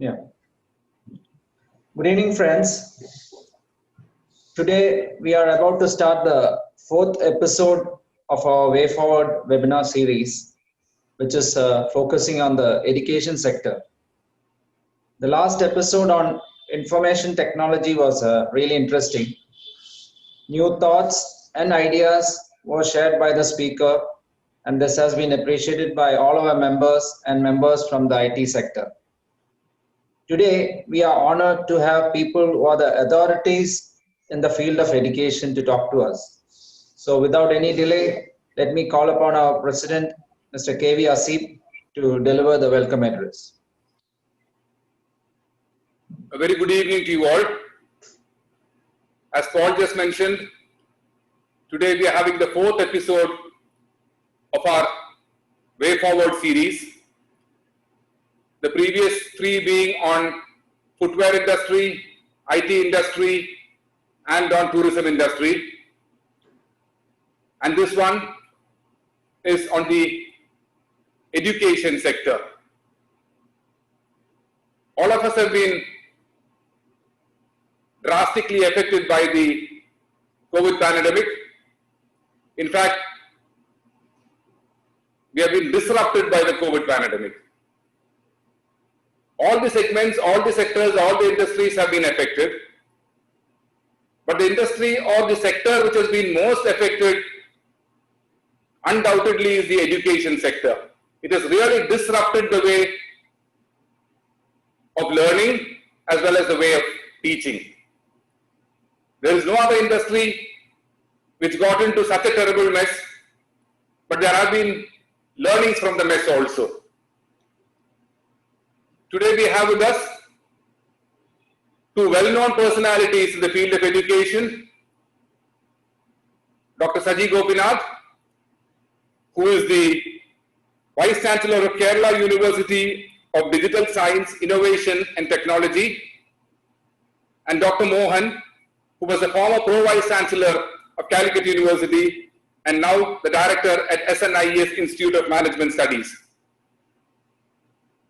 Yeah. Good evening, friends. Today we are about to start the fourth episode of our Way Forward webinar series, which is focusing on the education sector. The last episode on information technology was really interesting. New thoughts and ideas were shared by the speaker, and this has been appreciated by all our members and members from the IT sector. Today, we are honored to have people who are the authorities in the field of education to talk to us. So without any delay, let me call upon our President, Mr. K.V. Asif, to deliver the welcome address. A very good evening to you all. As Paul just mentioned, today we are having the fourth episode of our Way Forward series. The previous three being on footwear industry, IT industry, and on tourism industry. And this one is on the education sector. All of us have been drastically affected by the COVID pandemic. In fact, we have been disrupted by the COVID pandemic. All the segments, all the sectors, all the industries have been affected. But the industry or the sector which has been most affected undoubtedly is the education sector. It has really disrupted the way of learning as well as the way of teaching. There is no other industry which got into such a terrible mess, but there have been learnings from the mess also. Today we have with us two well-known personalities in the field of education, Dr. Sanji Gopinath, who is the Vice Chancellor of Kerala University of Digital Science, Innovation and Technology, and Dr. Mohan, who was the former Pro-Vice Chancellor of Calicut University and now the Director at SNIES Institute of Management Studies.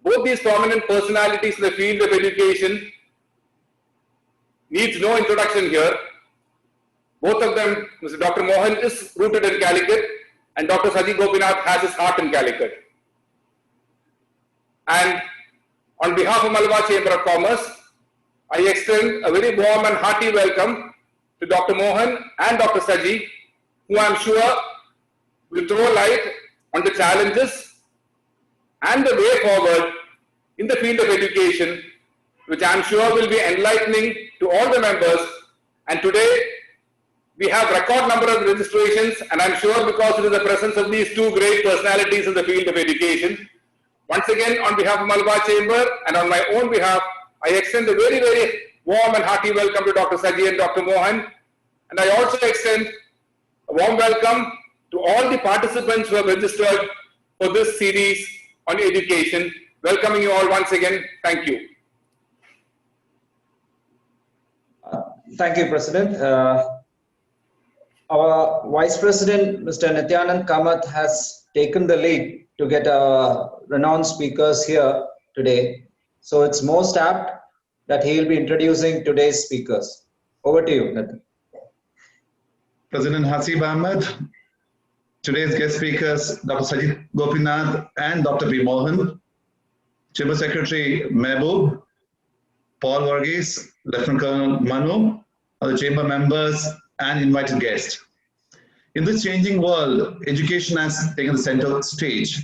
Both these prominent personalities in the field of education needs no introduction here. Both of them, Mr. Dr. Mohan is rooted in Calicut and Dr. Sanji Gopinath has his heart in Calicut. And on behalf of Malabar Chamber of Commerce, I extend a very warm and hearty welcome to Dr. Mohan and Dr. Sanji, who I am sure will throw light on the challenges and the way forward in the field of education, which I am sure will be enlightening to all the members. And today we have record number of registrations, and I am sure because it is the presence of these two great personalities in the field of education. Once again, on behalf of Malabar Chamber and on my own behalf, I extend a very, very warm and hearty welcome to Dr. Sanji and Dr. Mohan. And I also extend a warm welcome to all the participants who have registered for this series on education. Welcoming you all once again. Thank you. Thank you, President. Our Vice President, Mr. Nityanand Kamath, has taken the lead to get renowned speakers here today. So it's most apt that he will be introducing today's speakers. Over to you, Nitin. President Hasib Ahmed, today's guest speakers, Dr. Sanji Gopinath and Dr. B. Mohan, Chamber Secretary Mehboob, Paul Varghese, Lieutenant Colonel Manu, other chamber members and invited guests. In this changing world, education has taken the center stage.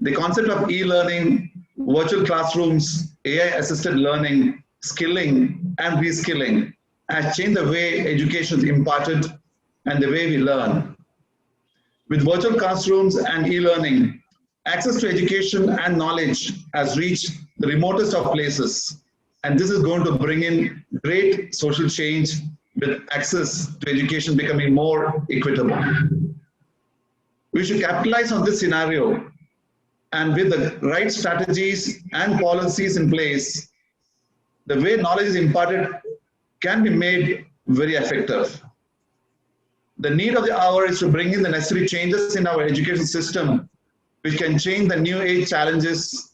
The concept of e-learning, virtual classrooms, AI-assisted learning, skilling and reskilling has changed the way education is imparted and the way we learn. With virtual classrooms and e-learning, access to education and knowledge has reached the remotest of places, and this is going to bring in great social change with access to education becoming more equitable. We should capitalize on this scenario, and with the right strategies and policies in place, the way knowledge is imparted can be made very effective. The need of the hour is to bring in the necessary changes in our education system, which can change the new age challenges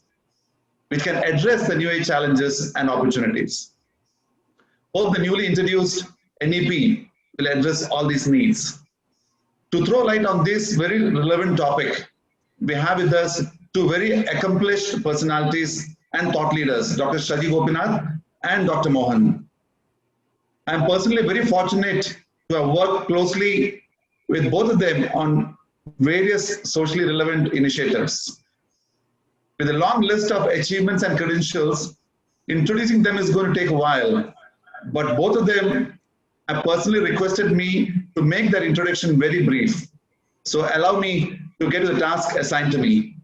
which can address the new age challenges and opportunities. Both the newly introduced NEP will address all these needs. To throw light on this very relevant topic, we have with us two very accomplished personalities and thought leaders, Dr. Sanji Gopinath and Dr. Mohan. I am personally very fortunate to have worked closely with both of them on various socially relevant initiatives. With a long list of achievements and credentials, introducing them is going to take a while, but both of them have personally requested me to make their introduction very brief. So allow me to get to the task assigned to me.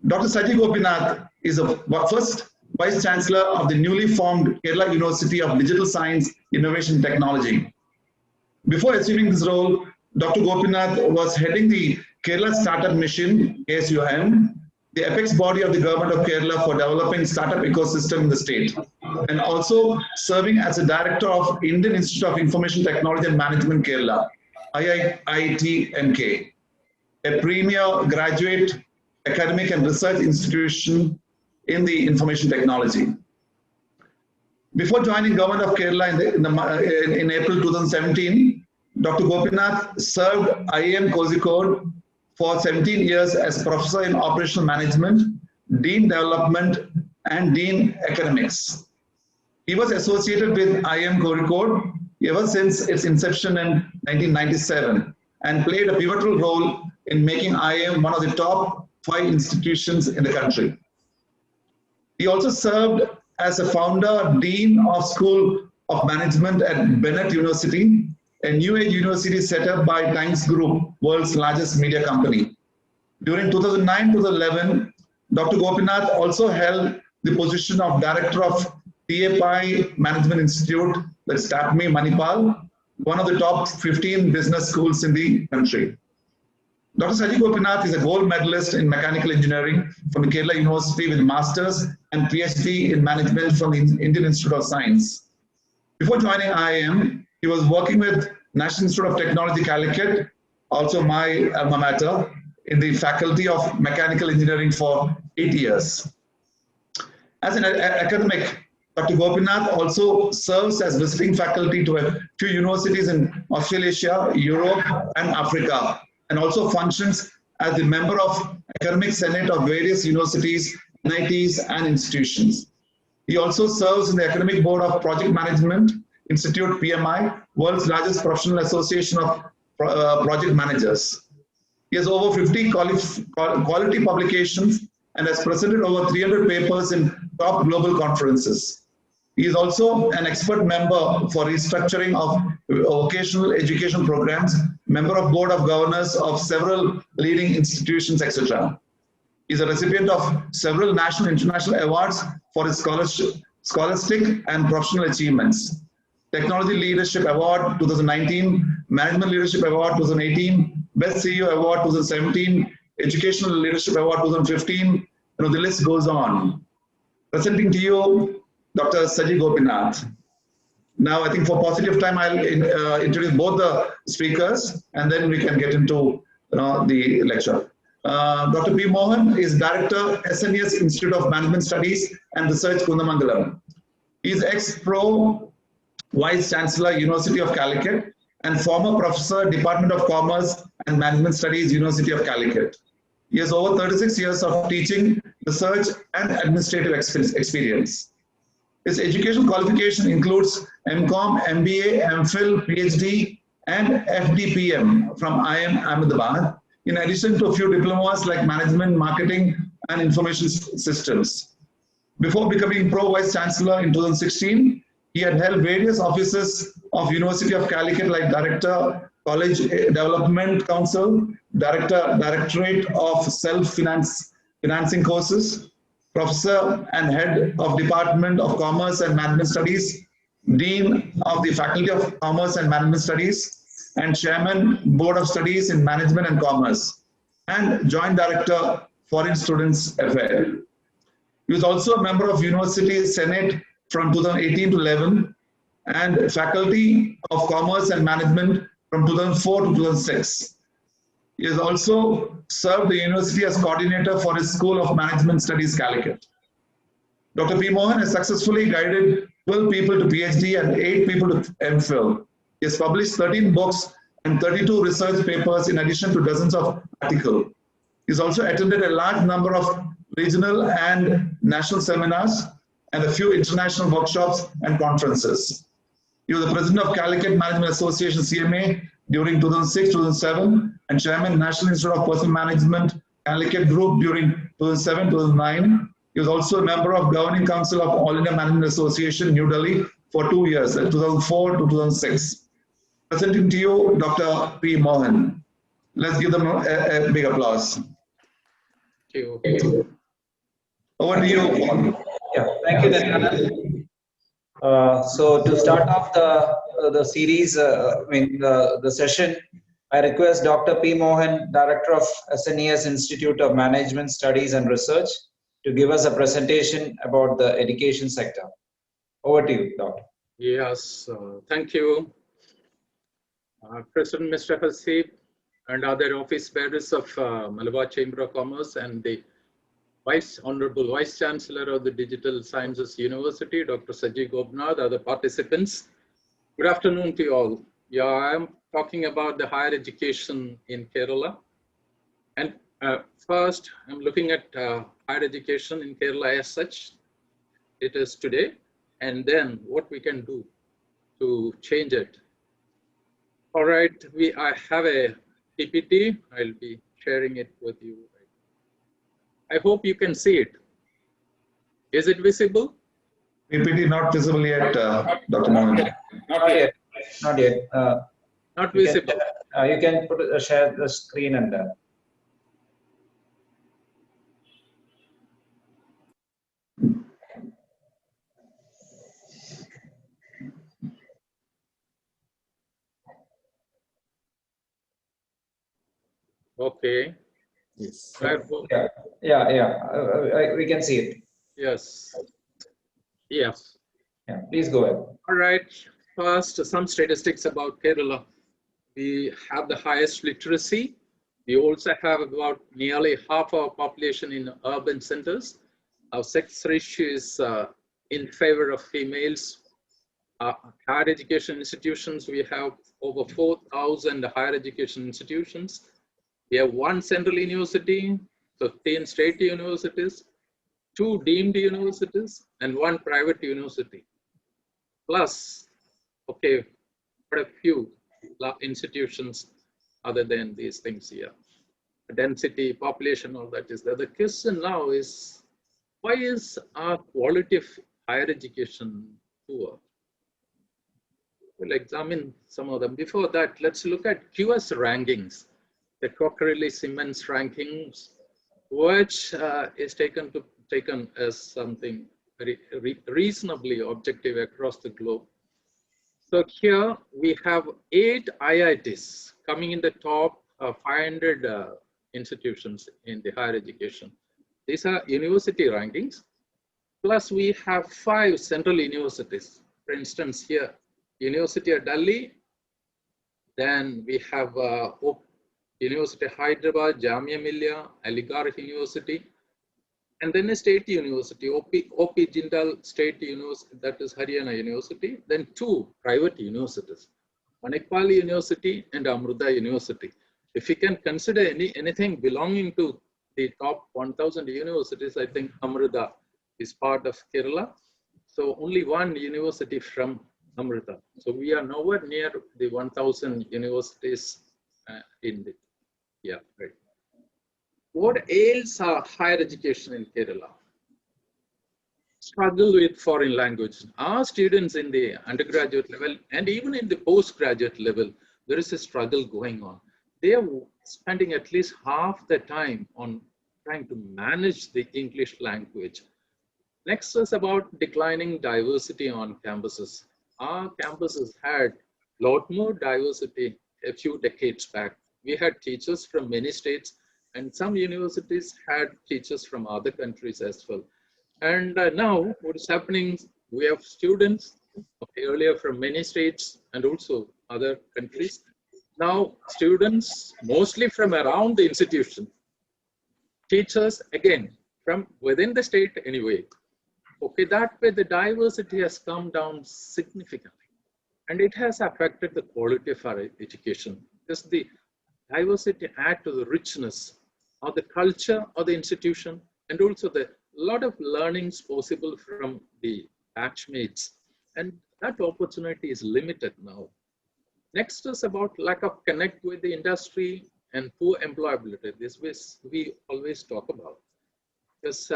Dr. Sanji Gopinath is the first Vice Chancellor of the newly formed Kerala University of Digital Science, Innovation and Technology. Before achieving this role, Dr. Gopinath was heading the Kerala Startup Mission, KSUM, the apex body of the government of Kerala for developing startup ecosystem in the state, and also serving as a director of Indian Institute of Information Technology and Management Kerala, IITMK, a premier graduate academic and research institution in the information technology. Before joining government of Kerala in April 2017, Dr. Gopinath served IIM Kozhikode for 17 years as professor in operational management, dean development, and dean academics. He was associated with IIM Kozhikode ever since its inception in 1997 and played a pivotal role in making IIM one of the top 5 institutions in the country. He also served as a founder, dean of School of Management at Bennett University, a new age university set up by Times Group, world's largest media company. During 2009-2011, Dr. Gopinath also held the position of director of TAPI Management Institute, that's TAPMI Manipal, one of the top 15 business schools in the country. Dr. Sanji Gopinath is a gold medalist in mechanical engineering from the Kerala University with masters and PhD in management from the Indian Institute of Science. Before joining IIM, he was working with National Institute of Technology, Calicut, also my alma mater, in the faculty of mechanical engineering for 8 years. As an academic, Dr. Gopinath also serves as visiting faculty to a few universities in Australasia, Europe, and Africa, and also functions as the member of Academic Senate of various universities, NITs, and institutions. He also serves in the Academic Board of Project Management Institute, PMI, world's largest professional association of project managers. He has over 50 quality publications and has presented over 300 papers in top global conferences. He is also an expert member for restructuring of vocational education programs, member of board of governors of several leading institutions, etc. He is a recipient of several national and international awards for his scholastic and professional achievements. Technology Leadership Award 2019, Management Leadership Award 2018, Best CEO Award 2017, Educational Leadership Award 2015, the list goes on. Presenting to you, Dr. Sanji Gopinath. Now, I think for paucity of time, I'll introduce both the speakers, and then we can get into the lecture. Dr. P. Mohan is Director, SNES Institute of Management Studies and Research, Kundamangalam. He is ex-pro Vice Chancellor, University of Calicut, and former Professor, Department of Commerce and Management Studies, University of Calicut. He has over 36 years of teaching, research, and administrative experience. His education qualification includes MCOM, MBA, MPhil, PhD, and FDPM from IIM Ahmedabad, in addition to a few diplomas like Management, Marketing, and Information Systems. Before becoming Pro Vice Chancellor in 2016, he had held various offices of University of Calicut like Director, College Development Council, Directorate of Self-Financing Courses, Professor and Head of Department of Commerce and Management Studies, Dean of the Faculty of Commerce and Management Studies, and Chairman, Board of Studies in Management and Commerce, and Joint Director, Foreign Students Affairs. He was also a member of University Senate from 2018 to 11, and Faculty of Commerce and Management from 2004 to 2006. He has also served the university as coordinator for his School of Management Studies, Calicut. Dr. P. Mohan has successfully guided 12 people to PhD and 8 people to MPhil. He has published 13 books and 32 research papers in addition to dozens of articles. He has also attended a large number of regional and national seminars and a few international workshops and conferences. He was the president of Calicut Management Association, CMA, during 2006-2007 and chairman National Institute of Personal Management Calicut Group during 2007-2009. He was also a member of Governing Council of All India Management Association, New Delhi, for 2 years, 2004 to 2006. Presenting to you, Dr. P. Mohan. Let's give them a big applause. Thank you. Over to you, Paul. Yeah, thank you, Daniel. So to start off the series, the session, I request Dr. P. Mohan, Director of SNES Institute of Management Studies and Research, to give us a presentation about the education sector. Over to you, Doctor. Yes, thank you. President Mr. Hasib and other office bearers of Malabar Chamber of Commerce and the Honorable Vice Chancellor of the Digital Sciences University, Dr. Sanji Gopinath, other participants. Good afternoon to you all. Yeah, I am talking about the higher education in Kerala. And first, I'm looking at higher education in Kerala as such. It is today, and then what we can do to change it. All right, I have a PPT. I'll be sharing it with you. I hope you can see it. Is it visible? PPT not visible yet, Dr. Mohan. Not yet. Not yet. Not visible. You can share the screen and Okay. Yes. we can see it. Yes. Yes. Yeah, please go ahead. All right. First, some statistics about Kerala. We have the highest literacy. We also have about nearly half our population in urban centers. Our sex ratio is in favor of females. Higher education institutions, we have over 4,000 higher education institutions. We have 1 central university, 15 state universities, 2 deemed universities, and 1 private university. Plus, okay, quite a few institutions other than these things here. Density, population, all that is there. The question now is, why is our quality of higher education poor? We'll examine some of them. Before that, let's look at QS rankings. The Cochlear-Siemens rankings, which is taken as something very reasonably objective across the globe. So here we have 8 IITs coming in the top 500 institutions in the higher education. These are university rankings. Plus we have 5 central universities. For instance, here, University of Delhi. Then we have University of Hyderabad, Jamia Millia, Aligarh University, and then a state university, OP Jindal State University, that is Haryana University, then 2 private universities, Manipal University and Amruta University. If you can consider anything belonging to the top 1,000 universities, I think Amruta is part of Kerala. So only 1 university from Amruta. So we are nowhere near the 1,000 universities in the. Yeah, right. What ails our higher education in Kerala? Struggle with foreign language. Our students in the undergraduate level and even in the postgraduate level, there is a struggle going on. They are spending at least half the time on trying to manage the English language. Next is about declining diversity on campuses. Our campuses had a lot more diversity a few decades back. We had teachers from many states, and some universities had teachers from other countries as well. And now what is happening, we have students earlier from many states and also other countries. Now, students mostly from around the institution, teachers again from within the state anyway. Okay, that way the diversity has come down significantly. And it has affected the quality of our education. Because the diversity add to the richness of the culture of the institution, and also the lot of learnings possible from the batchmates. And that opportunity is limited now. Next is about lack of connect with the industry and poor employability. This we always talk about. Because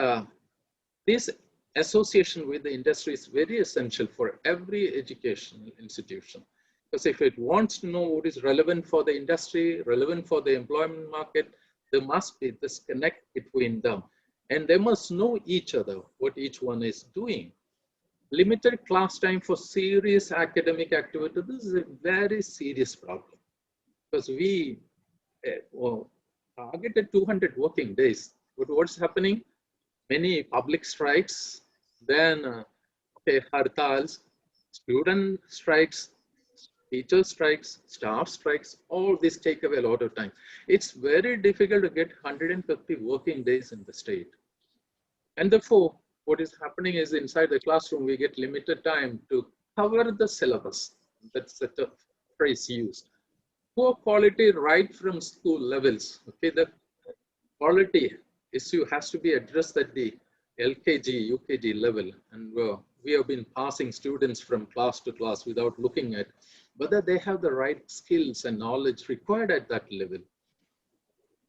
this association with the industry is very essential for every educational institution. Because if it wants to know what is relevant for the industry, relevant for the employment market, there must be this connect between them. And they must know each other, what each one is doing. Limited class time for serious academic activity, this is a very serious problem. Because we targeted 200 working days. But what's happening? Many public strikes, then hartals, student strikes, teacher strikes, staff strikes, all this take away a lot of time. It's very difficult to get 150 working days in the state. And therefore, what is happening is inside the classroom, we get limited time to cover the syllabus. That's the phrase used. Poor quality right from school levels. Okay, the quality issue has to be addressed at the LKG, UKG level. And we have been passing students from class to class without looking at whether they have the right skills and knowledge required at that level.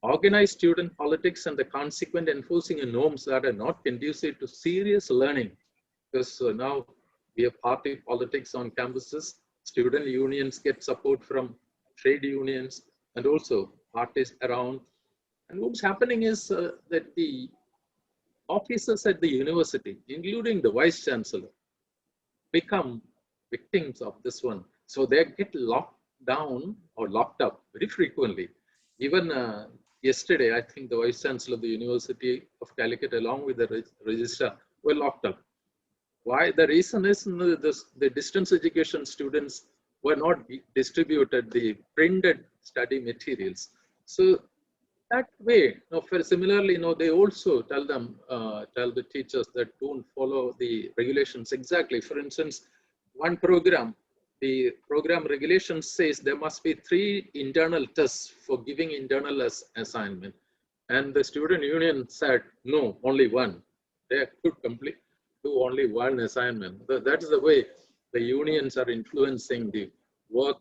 Organized student politics and the consequent enforcing of norms that are not conducive to serious learning. Because now we have party politics on campuses, student unions get support from trade unions and also parties around. And what's happening is that the officers at the university, including the vice chancellor, become victims of this one. So they get locked down or locked up very frequently. Even yesterday, I think the vice chancellor of the University of Calicut, along with the registrar, were locked up. Why? The reason is the distance education students were not distributed the printed study materials. So that way, similarly, they also tell them, tell the teachers that don't follow the regulations exactly. For instance, one program, the program regulations says there must be 3 internal tests for giving internal assignment. And the student union said, no, only 1. They could do only 1 assignment. That is the way the unions are influencing the work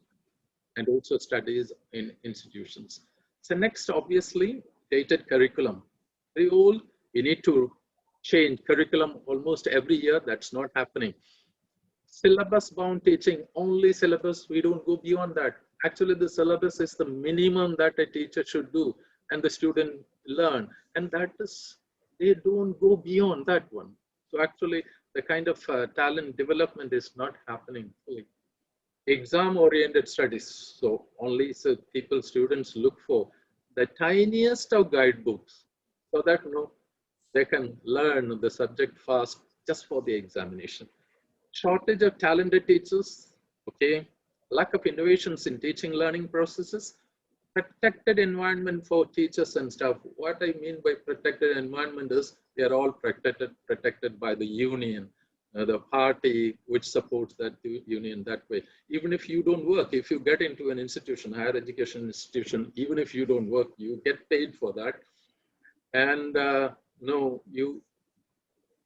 and also studies in institutions. So next, obviously, dated curriculum. We need to change curriculum almost every year. That's not happening. Syllabus bound teaching, only syllabus, we don't go beyond that. Actually, the syllabus is the minimum that a teacher should do and the student learn. And that is, they don't go beyond that one. So actually, the kind of talent development is not happening fully. Exam-oriented studies. So only students look for the tiniest of guidebooks so that they can learn the subject fast just for the examination. Shortage of talented teachers, okay. Lack of innovations in teaching learning processes. Protected environment for teachers and staff. What I mean by protected environment is they are all protected by the union. The party which supports that union that way. Even if you don't work, if you get into an institution, higher education institution, even if you don't work, you get paid for that. And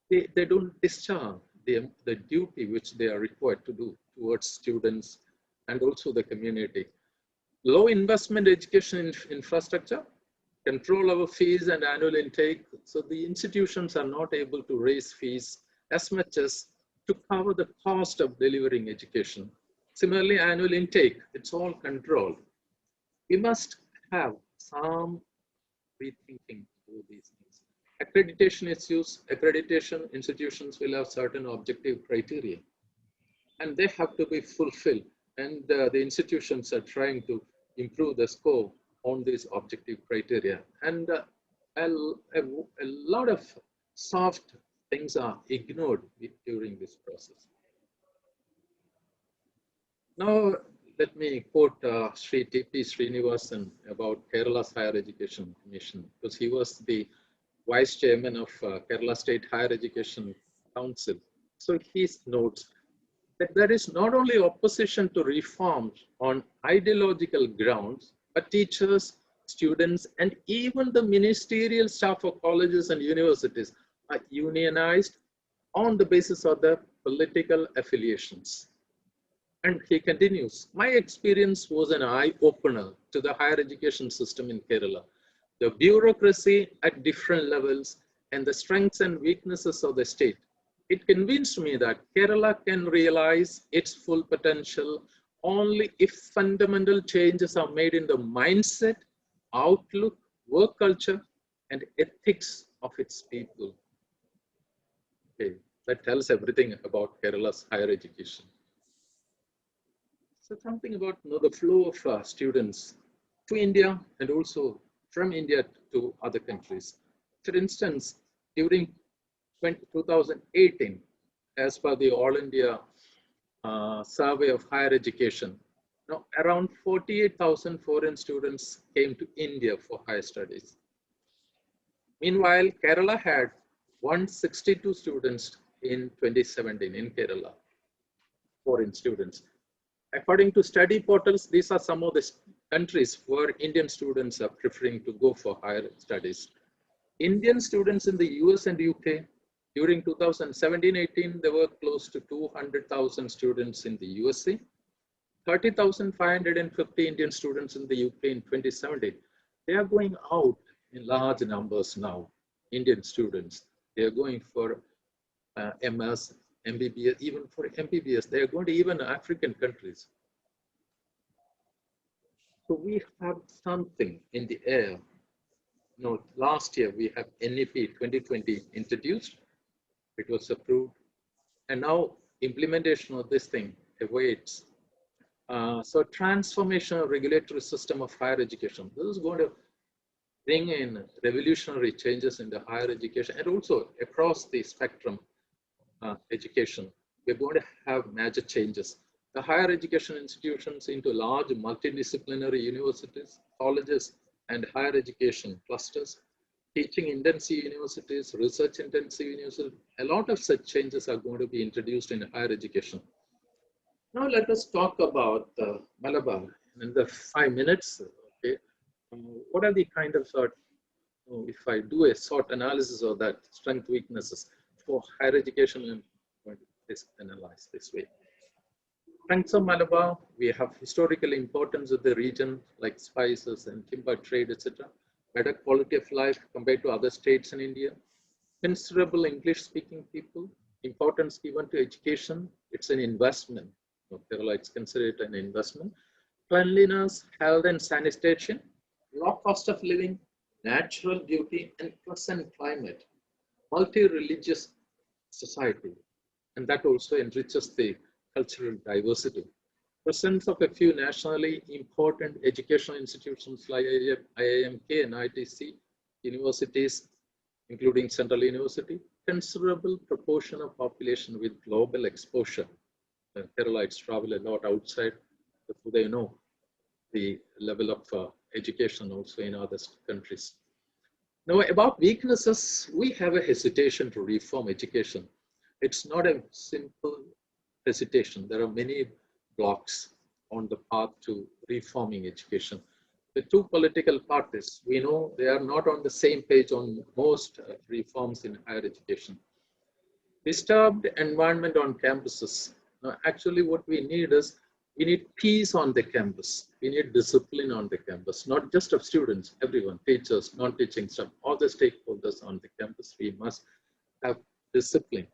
they don't discharge the duty which they are required to do towards students and also the community. Low investment education infrastructure, control over fees and annual intake. So the institutions are not able to raise fees as much as to cover the cost of delivering education. Similarly, annual intake, it's all controlled. We must have some rethinking of these things. Accreditation issues, accreditation institutions will have certain objective criteria and they have to be fulfilled. And the institutions are trying to improve the score on these objective criteria. And a lot of soft things are ignored during this process. Now, let me quote Sri T.P. Srinivasan about Kerala's Higher Education Commission, because he was the Vice Chairman of Kerala State Higher Education Council. So he notes that there is not only opposition to reforms on ideological grounds, but teachers, students, and even the ministerial staff of colleges and universities are unionized on the basis of their political affiliations. And he continues, my experience was an eye-opener to the higher education system in Kerala. The bureaucracy at different levels and the strengths and weaknesses of the state. It convinced me that Kerala can realize its full potential only if fundamental changes are made in the mindset, outlook, work culture, and ethics of its people. Okay, that tells everything about Kerala's higher education. So something about the flow of students to India and also from India to other countries. For instance, during 2018, as per the All India Survey of Higher Education, around 48,000 foreign students came to India for higher studies. Meanwhile, Kerala had 162 students in 2017 in Kerala, foreign students. According to study portals, these are some of the countries where Indian students are preferring to go for higher studies. Indian students in the US and UK, during 2017-18, there were close to 200,000 students in the USA, 30,550 Indian students in the UK in 2017. They are going out in large numbers now, Indian students. They are going for MS, MBBS, even for MBBS, they are going to even African countries. So we have something in the air. Last year we have NEP 2020 introduced, it was approved, and now implementation of this thing awaits. So transformation of regulatory system of higher education. This is going to bring in revolutionary changes in the higher education and also across the spectrum. Education, we're going to have major changes. The higher education institutions into large multidisciplinary universities, colleges, and higher education clusters, teaching intensive universities, research intensive universities, a lot of such changes are going to be introduced in higher education. Now let us talk about Malabar in the 5 minutes. Okay, what are the kind of if I do a short analysis of that, strength, weaknesses for higher education, and going to analyze this way. Strengths of Malabar, we have historical importance of the region like spices and timber trade, etc. Better quality of life compared to other states in India. Considerable English-speaking people. Importance given to education. It's an investment. Kerala, it's considered an investment. Cleanliness, health and sanitation. Low cost of living, natural beauty, and pleasant climate. Multi-religious society, and that also enriches the cultural diversity. Presence of a few nationally important educational institutions like IIMK and ITC, universities, including Central University, considerable proportion of population with global exposure. Keralites travel a lot outside, so they know the level of education also in other countries. Now, about weaknesses, we have a hesitation to reform education. It's not a simple hesitation. There are many blocks on the path to reforming education. The two political parties, we know they are not on the same page on most reforms in higher education. Disturbed environment on campuses. Now, actually, what we need is we need peace on the campus. We need discipline on the campus, not just of students, everyone, teachers, non-teaching staff, all the stakeholders on the campus. We must have discipline.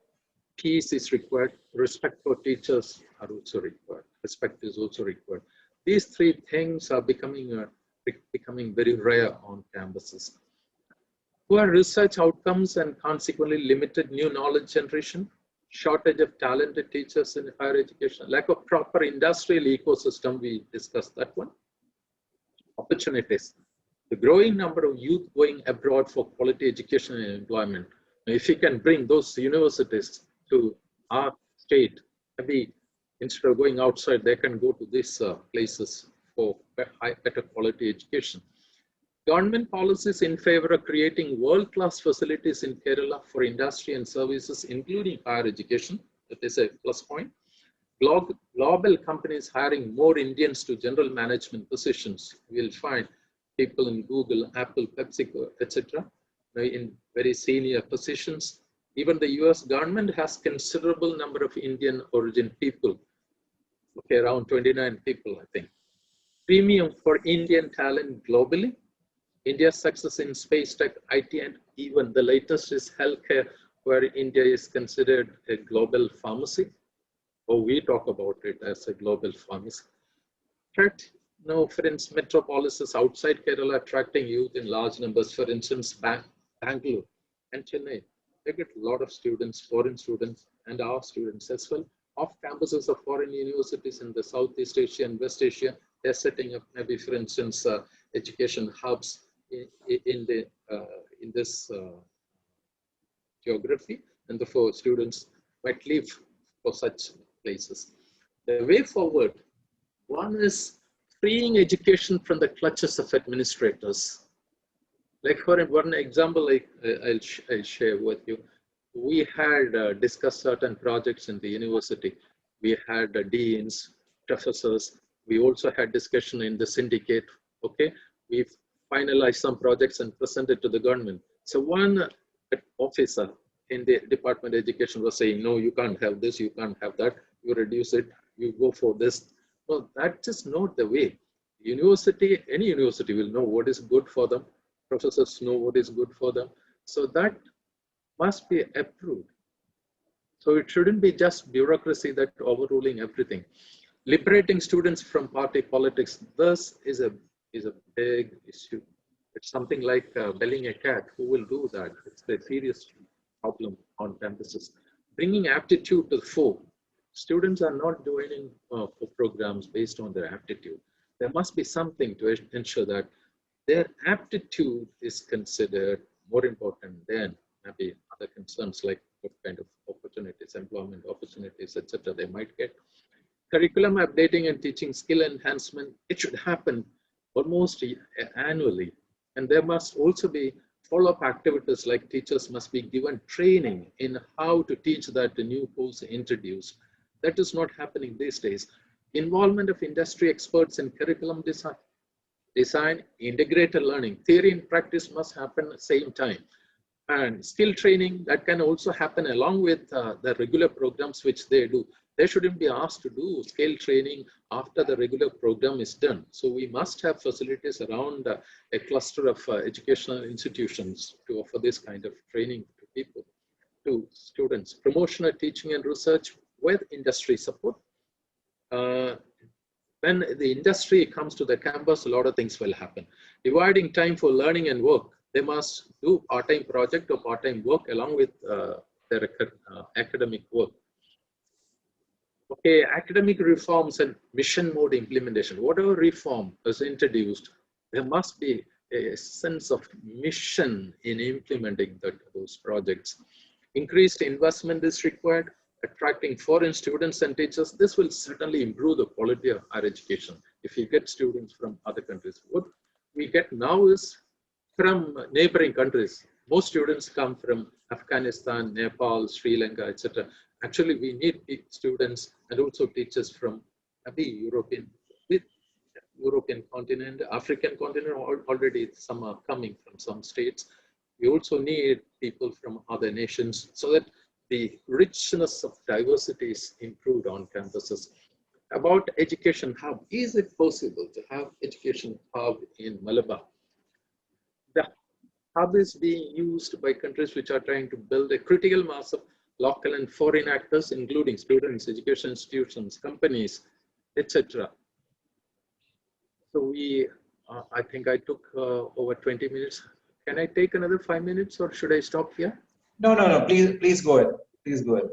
Peace is required. Respect for teachers are also required. Respect is also required. These three things are becoming very rare on campuses. Poor research outcomes and consequently limited new knowledge generation. Shortage of talented teachers in higher education, lack of proper industrial ecosystem, we discussed that one. Opportunities, the growing number of youth going abroad for quality education and employment. If we can bring those universities to our state, maybe instead of going outside, they can go to these places for better quality education. Government policies in favor of creating world-class facilities in Kerala for industry and services, including higher education. That is a plus point. Global companies hiring more Indians to general management positions. We'll find people in Google, Apple, PepsiCo, etc. in very senior positions. Even the US government has considerable number of Indian origin people. Okay, around 29 people, I think. Premium for Indian talent globally. India's success in space tech, IT, and even the latest is healthcare, where India is considered a global pharmacy, or we talk about it as a global pharmacy. Threat, no, for instance, metropolises outside Kerala attracting youth in large numbers. For instance, Bangalore and Chennai, they get a lot of students, foreign students, and our students as well. Off campuses of foreign universities in the Southeast Asia and West Asia, they're setting up maybe, for instance, education hubs in this geography, and therefore students might leave for such places. The way forward, one is freeing education from the clutches of administrators. Like for one example, I'll share with you. We had discussed certain projects in the university. We had deans, professors. We also had discussion in the syndicate. Okay, we've finalized some projects and presented to the government. So one officer in the Department of Education was saying, no, you can't have this, you can't have that, you reduce it, you go for this. Well, that's just not the way. University, any university will know what is good for them. Professors know what is good for them. So that must be approved. So it shouldn't be just bureaucracy that overruling everything. Liberating students from party politics, this is a big issue. It's something like belling a cat. Who will do that? It's a serious problem on campuses. Bringing aptitude to the fore. Students are not joining for programs based on their aptitude. There must be something to ensure that their aptitude is considered more important than maybe other concerns like what kind of opportunities, employment opportunities, etc. they might get. Curriculum updating and teaching skill enhancement, it should happen almost annually. And there must also be follow-up activities, like teachers must be given training in how to teach that the new course introduced. That is not happening these days. Involvement of industry experts in curriculum design, integrated learning. Theory and practice must happen at the same time. And skill training, that can also happen along with the regular programs which they do. They shouldn't be asked to do skill training after the regular program is done. So we must have facilities around a cluster of educational institutions to offer this kind of training to people, to students. Promotion of teaching and research with industry support. When the industry comes to the campus, a lot of things will happen. Dividing time for learning and work. They must do part-time project or part-time work along with their academic work. Okay, academic reforms and mission mode implementation. Whatever reform is introduced, there must be a sense of mission in implementing those projects. Increased investment is required, attracting foreign students and teachers. This will certainly improve the quality of our education if you get students from other countries. What we get now is from neighboring countries. Most students come from Afghanistan, Nepal, Sri Lanka, etc. Actually, we need students and also teachers from the European continent, African continent. Already some are coming from some states. We also need people from other nations so that the richness of diversity is improved on campuses. About education hub, is it possible to have education hub in Malabar? The hub is being used by countries which are trying to build a critical mass of local and foreign actors, including students, education institutions, companies, etc. So I think I took over 20 minutes. Can I take another 5 minutes or should I stop here? No. Please go ahead. Please go ahead.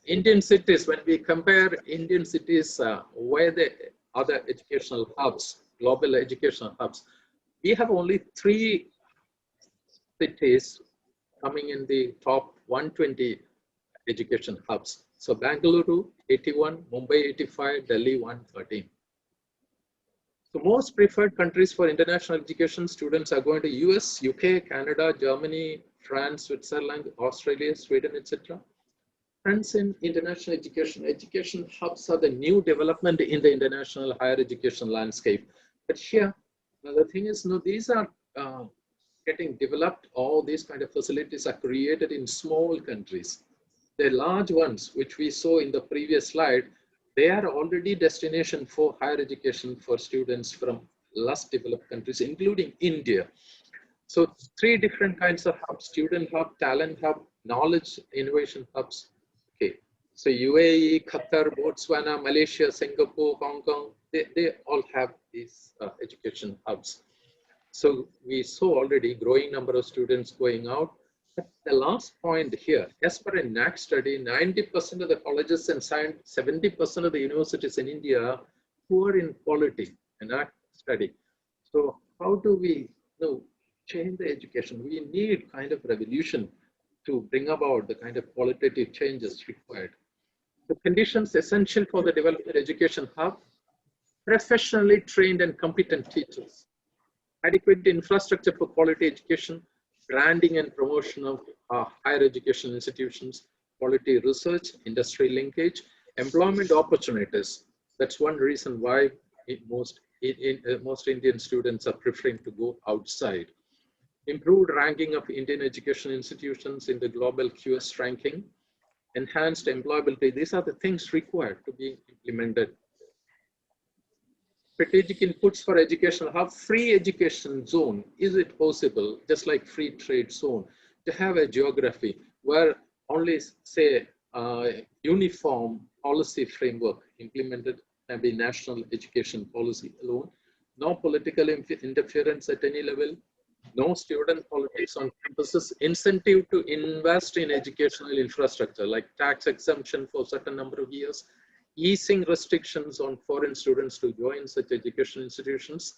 Indian cities, when we compare Indian cities where the other educational hubs, global educational hubs, we have only 3 cities coming in the top 120 education hubs. So Bangalore 81, Mumbai 85, Delhi 113. So most preferred countries for international education, students are going to US, UK, Canada, Germany, France, Switzerland, Australia, Sweden, etc. Friends in international education, education hubs are the new development in the international higher education landscape. But here, the thing is, these are getting developed. All these kind of facilities are created in small countries. The large ones, which we saw in the previous slide, they are already destination for higher education for students from less developed countries, including India. So 3 different kinds of hubs: student hub, talent hub, knowledge innovation hubs. Okay, so UAE, Qatar, Botswana, Malaysia, Singapore, Hong Kong, they all have these education hubs. So we saw already growing number of students going out. But the last point here, as per a NAC study, 90% of the colleges and 70% of the universities in India are poor in quality, a NAC study. So how do we change the education? We need kind of revolution to bring about the kind of qualitative changes required. The conditions essential for the development education hub: professionally trained and competent teachers, adequate infrastructure for quality education, branding and promotion of higher education institutions, quality research, industry linkage, employment opportunities. That's one reason why most Indian students are preferring to go outside. Improved ranking of Indian education institutions in the global QS ranking, enhanced employability. These are the things required to be implemented. Strategic inputs for education hub: free education zone. Is it possible, just like free trade zone, to have a geography where only, say, uniform policy framework implemented can be national education policy alone? No political interference at any level. No student politics on campuses. Incentive to invest in educational infrastructure, like tax exemption for a certain number of years. Easing restrictions on foreign students to join such education institutions.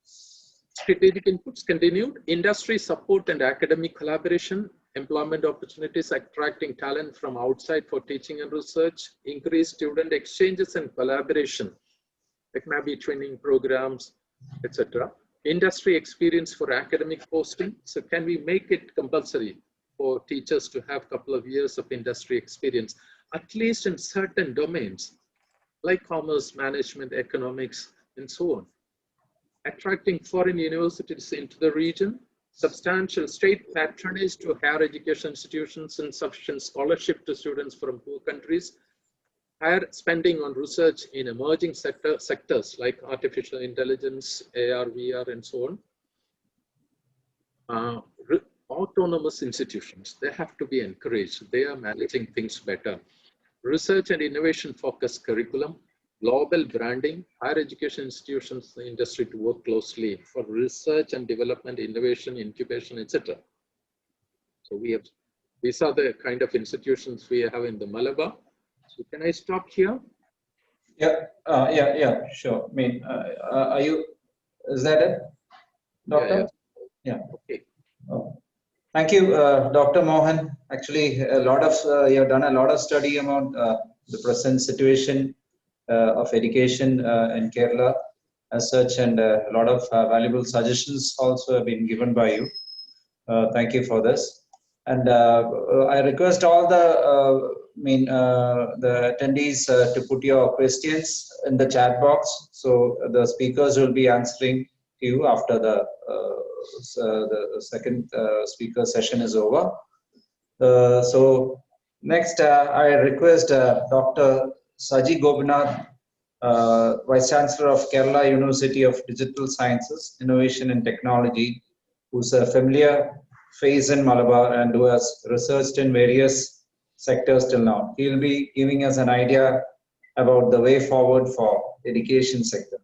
Strategic inputs continued. Industry support and academic collaboration. Employment opportunities, attracting talent from outside for teaching and research. Increased student exchanges and collaboration. It may be training programs, etc. Industry experience for academic posting. So can we make it compulsory for teachers to have a couple of years of industry experience, at least in certain domains, like commerce, management, economics, and so on? Attracting foreign universities into the region. Substantial state patronage to higher education institutions and sufficient scholarship to students from poor countries. Higher spending on research in emerging sectors like artificial intelligence, AR, VR, and so on. Autonomous institutions, they have to be encouraged. They are managing things better. Research and innovation focused curriculum, global branding, higher education institutions, the industry to work closely for research and development, innovation, incubation, etc. So these are the kind of institutions we have in the Malabar. So can I stop here? Yeah, sure. I mean, is that it, Doctor? Yeah. Okay. Thank you, Dr. Mohan. Actually, you have done a lot of study about the present situation of education in Kerala as such, and a lot of valuable suggestions also have been given by you. Thank you for this. And I request all the attendees to put your questions in the chat box. So the speakers will be answering to you after the second speaker session is over. So next, I request Dr. Sanji Gopinath, Vice Chancellor of Kerala University of Digital Sciences, Innovation and Technology, who's a familiar face in Malabar and who has researched in various sectors till now. He'll be giving us an idea about the way forward for education sector.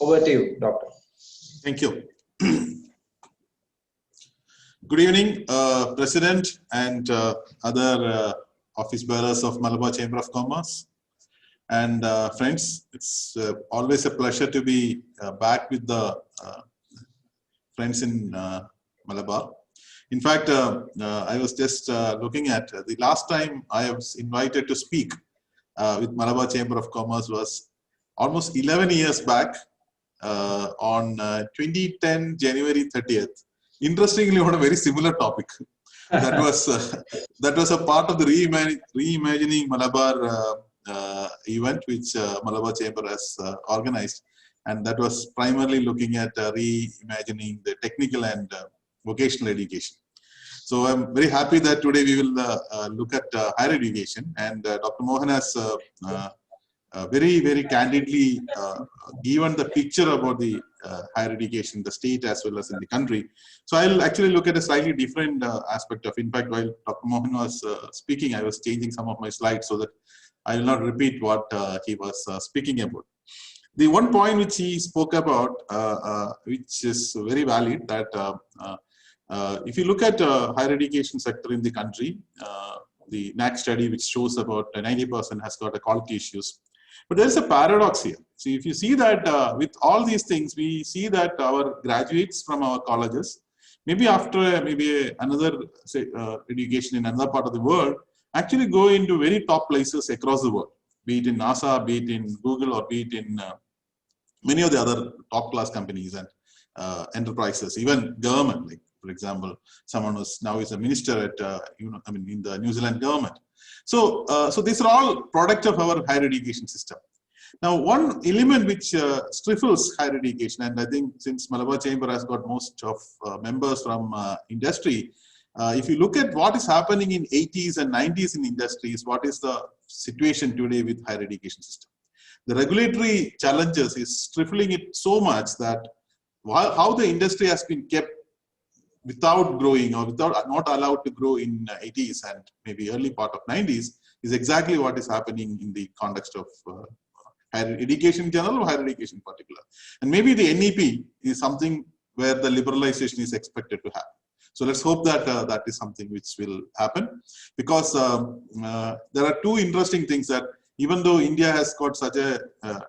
Over to you, Doctor. Thank you. Good evening, President and other office bearers of Malabar Chamber of Commerce. And friends, it's always a pleasure to be back with the friends in Malabar. In fact, I was just looking at the last time I was invited to speak with Malabar Chamber of Commerce was almost 11 years back on 2010 January 30th. Interestingly, on a very similar topic. That was a part of the reimagining Malabar event which Malabar Chamber has organized, and that was primarily looking at reimagining the technical and vocational education. So I'm very happy that today we will look at higher education, and Dr. Mohan has very candidly given the picture about the higher education, the state as well as in the country. So I'll actually look at a slightly different aspect of. In fact, while Dr. Mohan was speaking, I was changing some of my slides so that I will not repeat what he was speaking about. The one point which he spoke about, which is very valid, that if you look at higher education sector in the country, the NAC study which shows about 90% has got a quality issues. But there is a paradox here. See, if you see that with all these things, we see that our graduates from our colleges, maybe after another education in another part of the world, actually go into very top places across the world, be it in NASA, be it in Google, or be it in many of the other top class companies and enterprises, even government. Like, for example, someone who's now is a minister at in the New Zealand government. So these are all product of our higher education system. Now, one element which stifles higher education, and I think since Malabar Chamber has got most of members from industry, if you look at what is happening in 80s and 90s in industries, what is the situation today with higher education system? The regulatory challenges is stifling it so much that how the industry has been kept without growing or not allowed to grow in 80s and maybe early part of 90s is exactly what is happening in the context of higher education in general or higher education in particular. And maybe the NEP is something where the liberalization is expected to happen. So let's hope that that is something which will happen, because there are two interesting things that even though India has got such a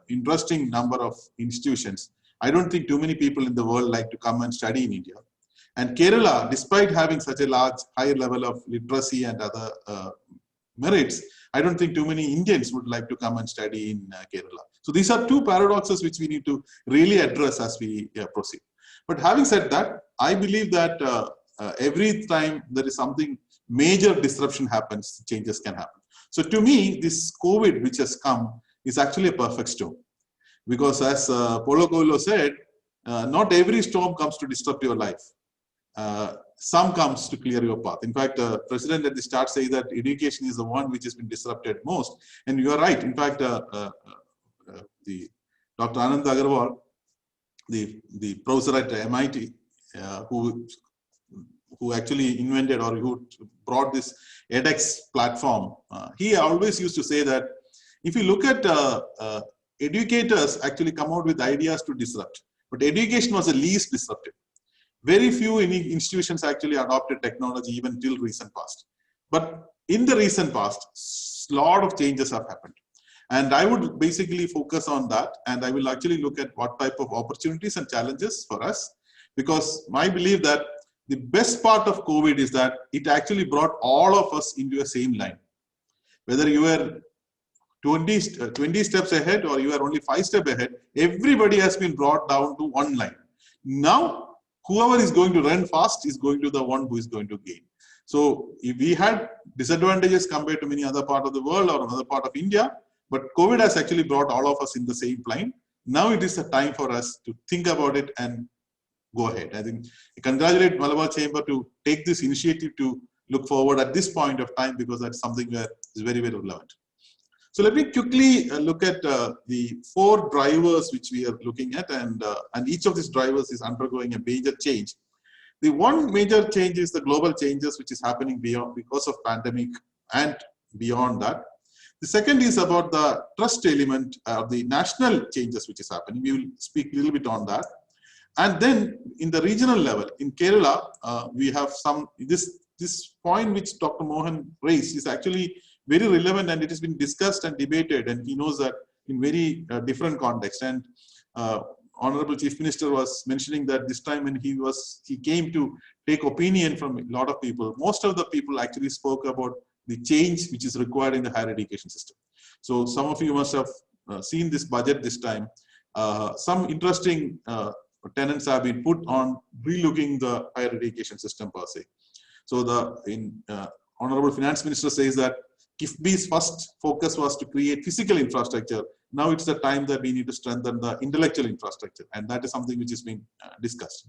interesting number of institutions, I don't think too many people in the world like to come and study in India. And Kerala, despite having such a large, higher level of literacy and other merits, I don't think too many Indians would like to come and study in Kerala. So these are two paradoxes which we need to really address as we proceed. But having said that, I believe that every time there is something major disruption happens, changes can happen. So to me, this COVID which has come is actually a perfect storm. Because as Paulo Coelho said, not every storm comes to disrupt your life. Some comes to clear your path. In fact, President at the start says that education is the one which has been disrupted most. And you are right. In fact, the Dr. Anand Agarwal, the professor at MIT, who actually invented or who brought this edX platform, he always used to say that if you look at educators actually come out with ideas to disrupt, but education was the least disruptive. Very few institutions actually adopted technology even till recent past. But in the recent past, a lot of changes have happened. And I would basically focus on that. And I will actually look at what type of opportunities and challenges for us. Because my belief that the best part of COVID is that it actually brought all of us into a same line. Whether you were 20 steps ahead or you are only 5 steps ahead, everybody has been brought down to one line. Now, whoever is going to run fast is going to the one who is going to gain. So if we had disadvantages compared to many other part of the world or another part of India, but COVID has actually brought all of us in the same line. Now it is a time for us to think about it and go ahead. I think I congratulate Malabar Chamber to take this initiative to look forward at this point of time, because that's something that is very, very relevant. So let me quickly look at the 4 drivers which we are looking at, and each of these drivers is undergoing a major change. The one major change is the global changes which is happening beyond because of pandemic and beyond that. The second is about the trust element of the national changes which is happening. We will speak a little bit on that. And then in the regional level, in Kerala, we have this point which Dr. Mohan raised is actually very relevant, and it has been discussed and debated, and he knows that in very different context. And Honorable Chief Minister was mentioning that this time when he came to take opinion from a lot of people, most of the people actually spoke about the change which is required in the higher education system. So some of you must have seen this budget this time. Some interesting tenets have been put on relooking the higher education system per se. So the Honorable Finance Minister says that KIFBI's first focus was to create physical infrastructure. Now it's the time that we need to strengthen the intellectual infrastructure, and that is something which is being discussed.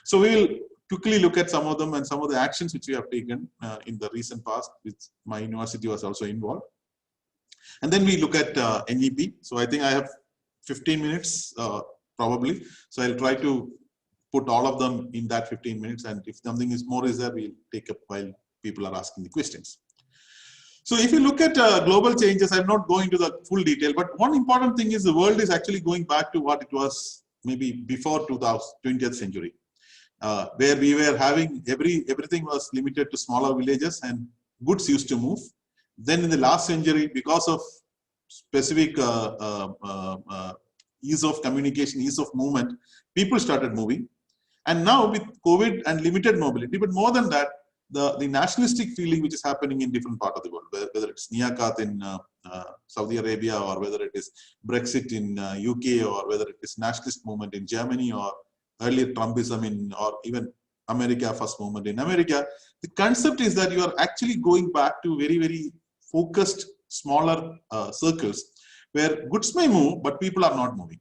So we will quickly look at some of them and some of the actions which we have taken in the recent past, which my university was also involved. And then we look at NEP. So I think I have 15 minutes probably. So I'll try to put all of them in that 15 minutes. And if something is more is there, we'll take up while people are asking the questions. So if you look at global changes, I'm not going to the full detail, but one important thing is the world is actually going back to what it was maybe before 20th century, where we were having everything was limited to smaller villages and goods used to move. Then in the last century, because of specific ease of communication, ease of movement, people started moving. And now with COVID and limited mobility, but more than that, the nationalistic feeling which is happening in different parts of the world, whether it's Niakat in Saudi Arabia, or whether it is Brexit in UK, or whether it is nationalist movement in Germany, or earlier Trumpism in, or even America, first movement in America. The concept is that you are actually going back to very, very focused, smaller circles where goods may move, but people are not moving.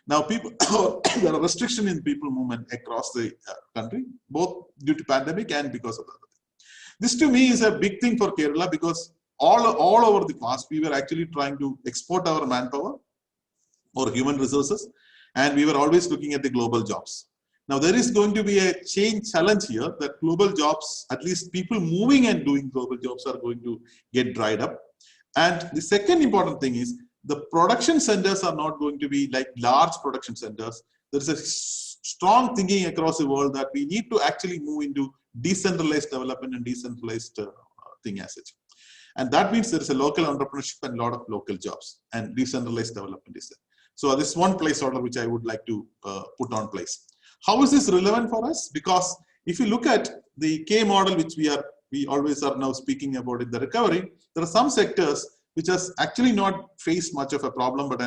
Now, people there are restrictions in people movement across the country, both due to pandemic and because of that. This to me is a big thing for Kerala, because all over the past, we were actually trying to export our manpower or human resources, and we were always looking at the global jobs. Now, there is going to be a challenge here that global jobs, at least people moving and doing global jobs, are going to get dried up. And the second important thing is the production centers are not going to be like large production centers. There is a strong thinking across the world that we need to actually move into decentralized development and decentralized thing as such. And that means there is a local entrepreneurship and a lot of local jobs, and decentralized development is there. So this is one place order which I would like to put on place. How is this relevant for us? Because if you look at the K model, which we always are now speaking about in the recovery, there are some sectors which has actually not faced much of a problem, but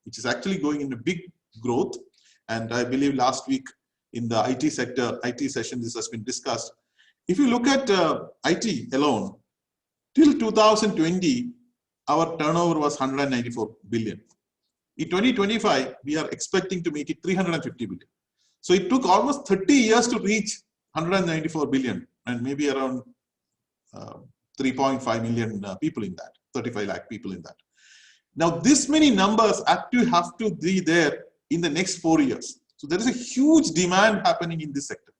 which is actually going into big growth. And I believe last week in the IT sector, IT session, this has been discussed. If you look at IT alone, till 2020, our turnover was 194 billion. In 2025, we are expecting to make it 350 billion. So it took almost 30 years to reach 194 billion, and maybe around 3.5 million people in that, 35 lakh people in that. Now, this many numbers have to be there in the next 4 years. So there is a huge demand happening in this sector.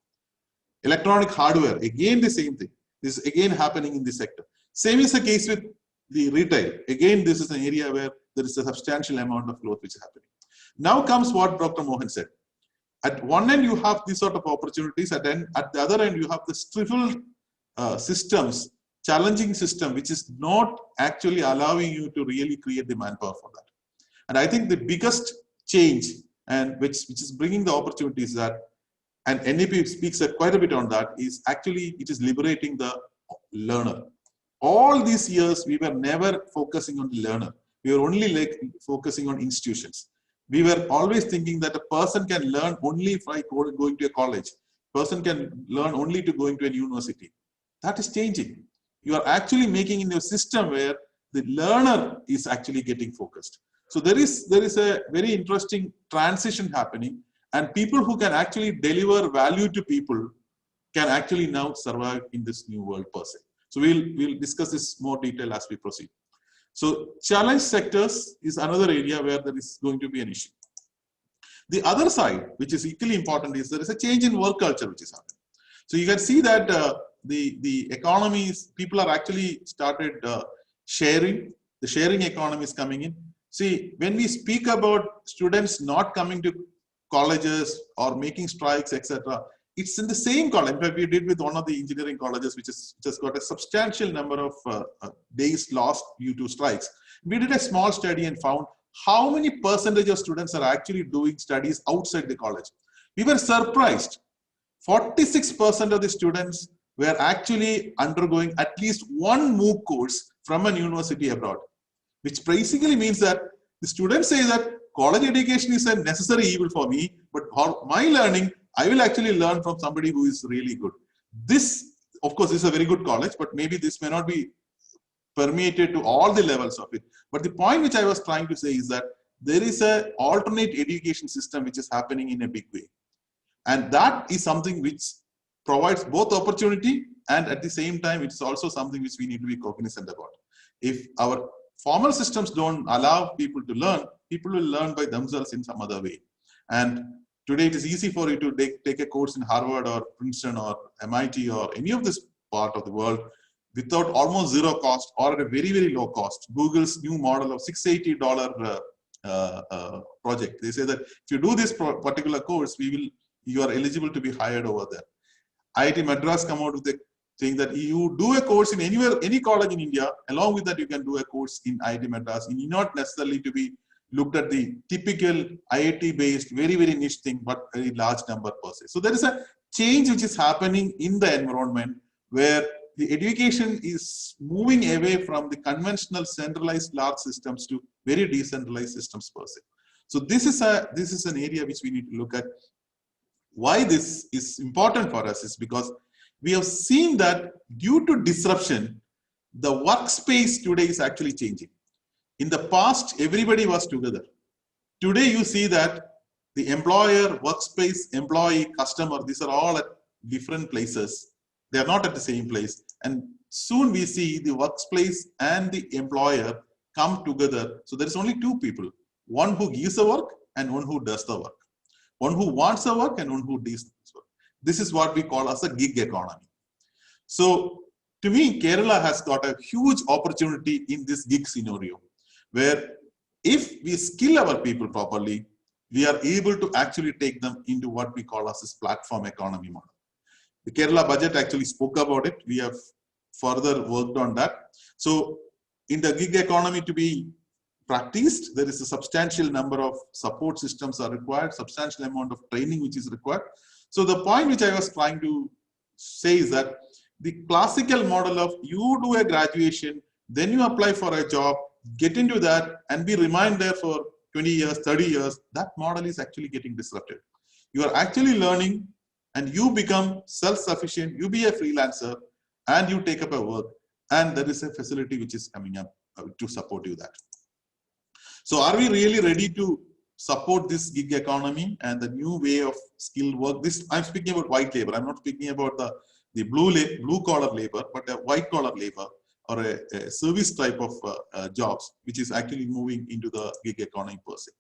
Electronic hardware, again the same thing. This is again happening in this sector. Same is the case with the retail. Again, this is an area where there is a substantial amount of growth which is happening. Now comes what Dr. Mohan said. At one end, you have these sort of opportunities. At the other end, you have the stifled systems, challenging system, which is not actually allowing you to really create the manpower for that. And I think the biggest change, and which is bringing the opportunities that, and NEP speaks quite a bit on that, is actually it is liberating the learner. All these years, we were never focusing on the learner. We were only focusing on institutions. We were always thinking that a person can learn only by going to a college. Person can learn only to going to a university. That is changing. You are actually making in a system where the learner is actually getting focused. So there is a very interesting transition happening, and people who can actually deliver value to people can actually now survive in this new world per se. So we'll discuss this more detail as we proceed. So challenge sectors is another area where there is going to be an issue. The other side, which is equally important, is there is a change in work culture which is happening. So you can see that the economies, people are actually started sharing. The sharing economy is coming in. See, when we speak about students not coming to colleges or making strikes, etc., it's in the same college. In fact, we did with one of the engineering colleges, which has got a substantial number of days lost due to strikes. We did a small study and found how many percentage of students are actually doing studies outside the college. We were surprised. 46% of the students were actually undergoing at least one MOOC course from a university abroad, which basically means that the students say that college education is a necessary evil for me, but for my learning, I will actually learn from somebody who is really good. This, of course, is a very good college, but maybe this may not be permeated to all the levels of it. But the point which I was trying to say is that there is an alternate education system which is happening in a big way. And that is something which provides both opportunity, and at the same time, it's also something which we need to be cognizant about. If our formal systems don't allow people to learn, people will learn by themselves in some other way. And today it is easy for you to take a course in Harvard or Princeton or MIT or any of this part of the world without almost zero cost or at a very, very low cost. Google's new model of $680 project. They say that if you do this particular course, you are eligible to be hired over there. IIT Madras come out with a saying that you do a course in any college in India, along with that you can do a course in IIT Madras. You need not necessarily to be looked at the typical IIT based, very, very niche thing, but very large number per se. So there is a change which is happening in the environment where the education is moving away from the conventional centralized large systems to very decentralized systems per se. So this is an area which we need to look at. Why this is important for us is because we have seen that due to disruption, the workspace today is actually changing. In the past, everybody was together. Today, you see that the employer, workspace, employee, customer, these are all at different places. They are not at the same place. And soon we see the workplace and the employer come together. So there is only two people, one who gives the work and one who does the work. One who wants the work and one who does the work. This is what we call as a gig economy. So to me, Kerala has got a huge opportunity in this gig scenario, where if we skill our people properly, we are able to actually take them into what we call as this platform economy model. The Kerala budget actually spoke about it. We have further worked on that. So in the gig economy to be practiced, there is a substantial number of support systems are required, substantial amount of training which is required. So the point which I was trying to say is that the classical model of you do a graduation, then you apply for a job, get into that and be remained there for 20 years, 30 years, that model is actually getting disrupted. You are actually learning and you become self-sufficient, you be a freelancer and you take up a work, and there is a facility which is coming up to support you that. So are we really ready to support this gig economy and the new way of skilled work? This, I'm speaking about white labor. I'm not speaking about the blue collar labor, but a white collar labor or a service type of jobs, which is actually moving into the gig economy per se.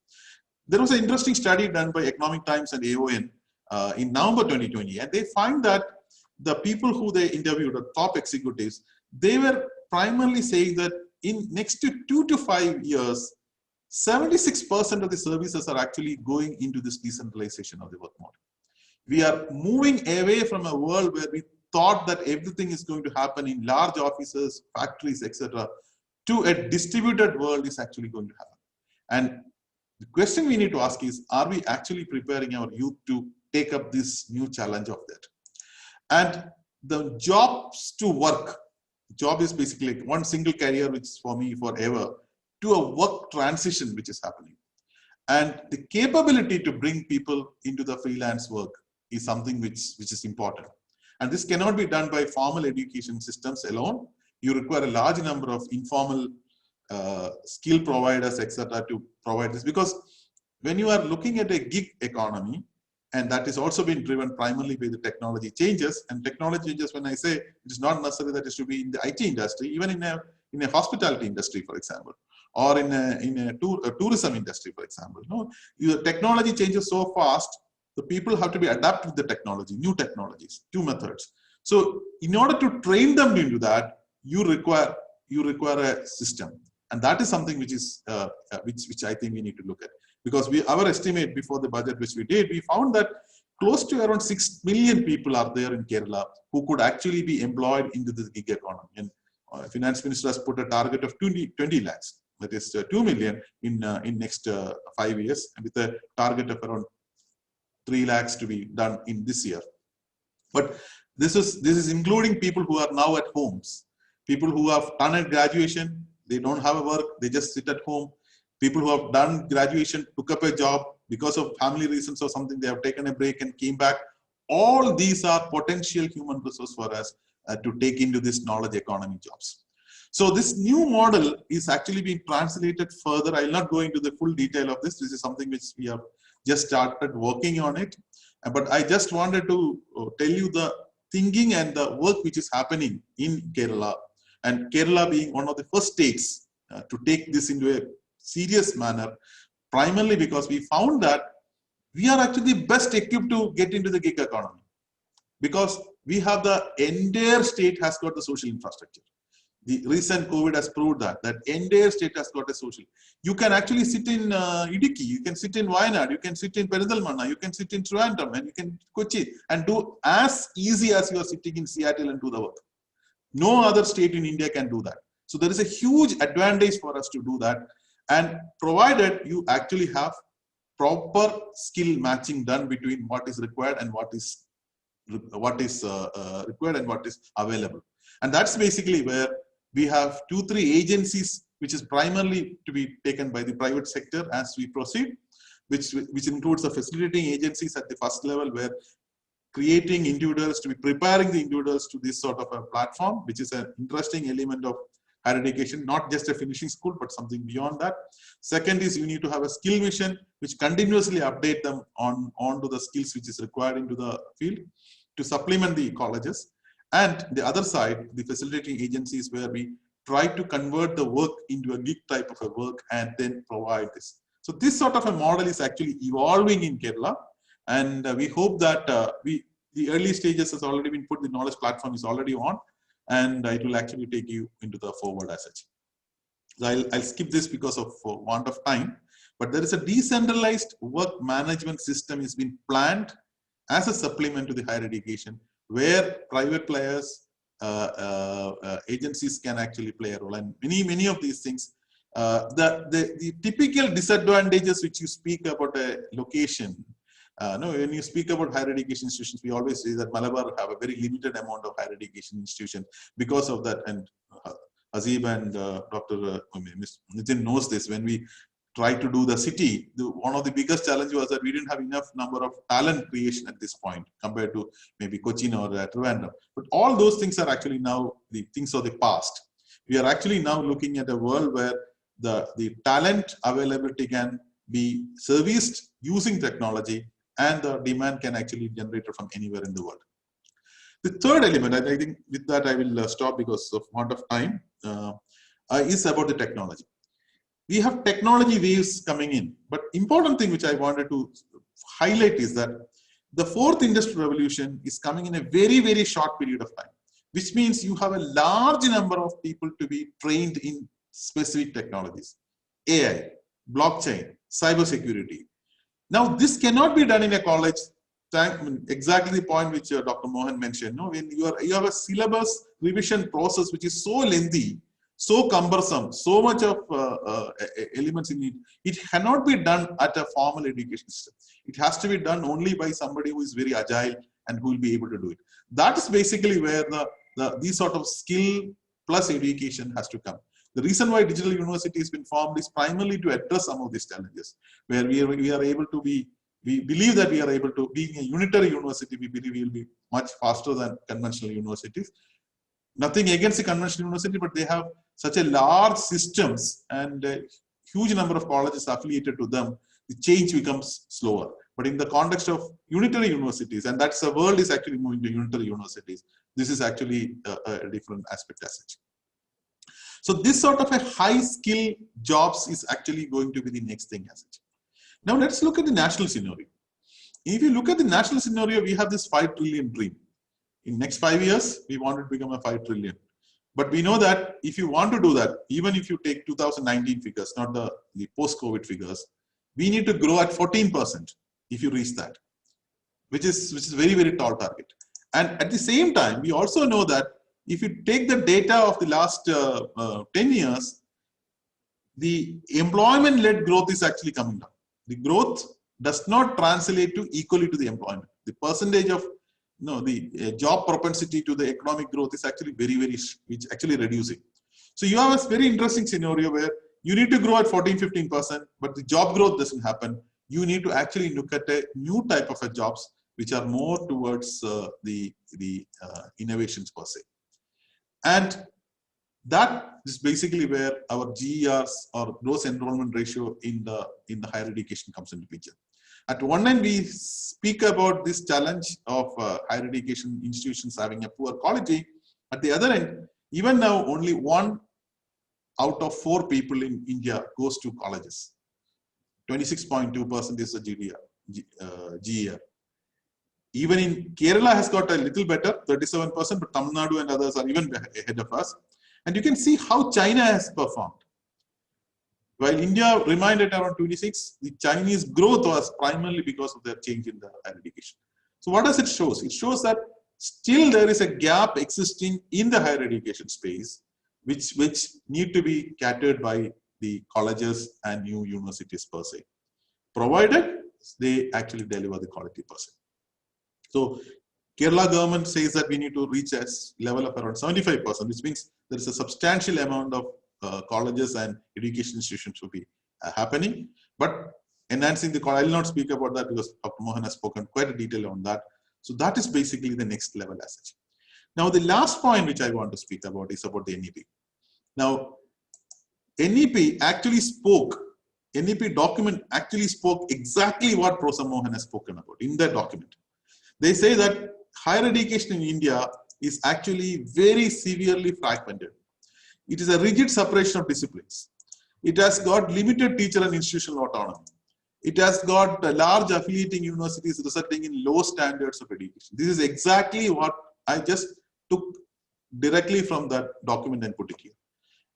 There was an interesting study done by Economic Times and AON in November 2020, and they find that the people who they interviewed, the top executives, they were primarily saying that in next 2 to 5 years, 76% of the services are actually going into this decentralization of the work model. We are moving away from a world where we thought that everything is going to happen in large offices, factories, etc., to a distributed world is actually going to happen. And the question we need to ask is, are we actually preparing our youth to take up this new challenge of that? And the jobs to work, job is basically one single career, which is for me forever, to a work transition which is happening. And the capability to bring people into the freelance work is something which is important. And this cannot be done by formal education systems alone. You require a large number of informal skill providers, etc., to provide this. Because when you are looking at a gig economy, and that is also been driven primarily by the technology changes, and technology changes, when I say, it is not necessary that it should be in the IT industry, even in a hospitality industry, for example, or in a tourism industry, for example. No, your technology changes so fast, the people have to be adapted to the technology, new technologies, new methods. So in order to train them into that, you require a system, and that is something which is which I think we need to look at. Because our estimate before the budget which we did, we found that close to around 6 million people are there in Kerala who could actually be employed into this gig economy. And Finance Minister has put a target of 20 lakhs. that is 2 million in next 5 years, with a target of around 3 lakhs to be done in this year. But this is including people who are now at homes, people who have done a graduation, they don't have a work, they just sit at home. People who have done graduation, took up a job because of family reasons or something, they have taken a break and came back. All these are potential human resource for us to take into this knowledge economy jobs. So this new model is actually being translated further. I will not go into the full detail of this. This is something which we have just started working on it. But I just wanted to tell you the thinking and the work which is happening in Kerala. And Kerala being one of the first states to take this into a serious manner, primarily because we found that we are actually best equipped to get into the gig economy, because we have the entire state has got the social infrastructure. The recent COVID has proved that entire state has got a social. You can actually sit in Idiki, you can sit in Wayanad, you can sit in Perindalmanna, you can sit in Trivandrum, and you can Kochi and do as easy as you are sitting in Seattle and do the work. No other state in India can do that. So there is a huge advantage for us to do that, and provided you actually have proper skill matching done between what is required and what is required and what is available. And that's basically where we have 2-3 agencies which is primarily to be taken by the private sector as we proceed, which includes the facilitating agencies at the first level, where creating individuals, to be preparing the individuals to this sort of a platform, which is an interesting element of higher education, not just a finishing school, but something beyond that. Second is you need to have a skill mission, which continuously update them onto the skills which is required into the field to supplement the colleges. And the other side, the facilitating agencies, where we try to convert the work into a gig type of a work and then provide this. So this sort of a model is actually evolving in Kerala, and we hope that the early stages has already been put, the knowledge platform is already on, and it will actually take you into the forward as such. So I'll skip this because of want of time, but there is a decentralized work management system is being planned as a supplement to the higher education, where private players, agencies can actually play a role, and many of these things. The typical disadvantages which you speak about a location. No, when you speak about higher education institutions, we always say that Malabar have a very limited amount of higher education institutions because of that. And Azib and Dr. Nitin knows this. When we tried to do the city, one of the biggest challenges was that we didn't have enough number of talent creation at this point compared to maybe Cochin or Trivandrum. But all those things are actually now the things of the past. We are actually now looking at a world where the talent availability can be serviced using technology, and the demand can actually be generated from anywhere in the world. The third element, I think with that I will stop because of want of time, is about the technology. We have technology waves coming in, but important thing which I wanted to highlight is that the fourth industrial revolution is coming in a very, very short period of time, which means you have a large number of people to be trained in specific technologies, AI, blockchain, cybersecurity. Now, this cannot be done in a college. Exactly the point which Dr. Mohan mentioned. No, when you have a syllabus revision process which is so lengthy, so cumbersome, so much of elements in it, it cannot be done at a formal education system. It has to be done only by somebody who is very agile and who will be able to do it. That is basically where these sort of skill plus education has to come. The reason why digital university has been formed is primarily to address some of these challenges, where we are able to be, we believe that we are able to, being a unitary university, we believe we will be much faster than conventional universities. Nothing against the conventional university, but they have such a large systems and a huge number of colleges affiliated to them, the change becomes slower. But in the context of unitary universities, and that's the world is actually moving to unitary universities, this is actually a different aspect as such. So this sort of a high skill jobs is actually going to be the next thing as such. Now let's look at the national scenario. If you look at the national scenario, we have this 5 trillion dream. In next 5 years, we want it to become a 5 trillion. But we know that if you want to do that, even if you take 2019 figures, not the post-COVID figures, we need to grow at 14% if you reach that, which is very, very tall target. And at the same time, we also know that if you take the data of the last 10 years, the employment-led growth is actually coming down. The growth does not translate to equally to the employment. The percentage of the job propensity to the economic growth is actually it's actually reducing. So you have a very interesting scenario where you need to grow at 14-15%, but the job growth doesn't happen. You need to actually look at a new type of jobs which are more towards the innovations per se. And that is basically where our GERs or gross enrollment ratio in the higher education comes into picture. At one end, we speak about this challenge of higher education institutions having a poor quality. At the other end, even now, only 1 out of 4 people in India goes to colleges. 26.2% is the GER. Even in Kerala has got a little better, 37%, but Tamil Nadu and others are even ahead of us. And you can see how China has performed. While India remained at around 26, the Chinese growth was primarily because of their change in the higher education. So what does it show? It shows that still there is a gap existing in the higher education space, which need to be catered by the colleges and new universities per se, provided they actually deliver the quality per se. So Kerala government says that we need to reach a level of around 75%, which means there is a substantial amount of colleges and education institutions to be happening. But enhancing the college, I will not speak about that because Dr. Mohan has spoken quite a detail on that. So that is basically the next level as such. Now the last point which I want to speak about is about the NEP. Now NEP actually spoke, NEP document actually spoke exactly what Professor Mohan has spoken about in that document. They say that higher education in India is actually very severely fragmented. It is a rigid separation of disciplines. It has got limited teacher and institutional autonomy. It has got large affiliating universities resulting in low standards of education. This is exactly what I just took directly from that document and put it here.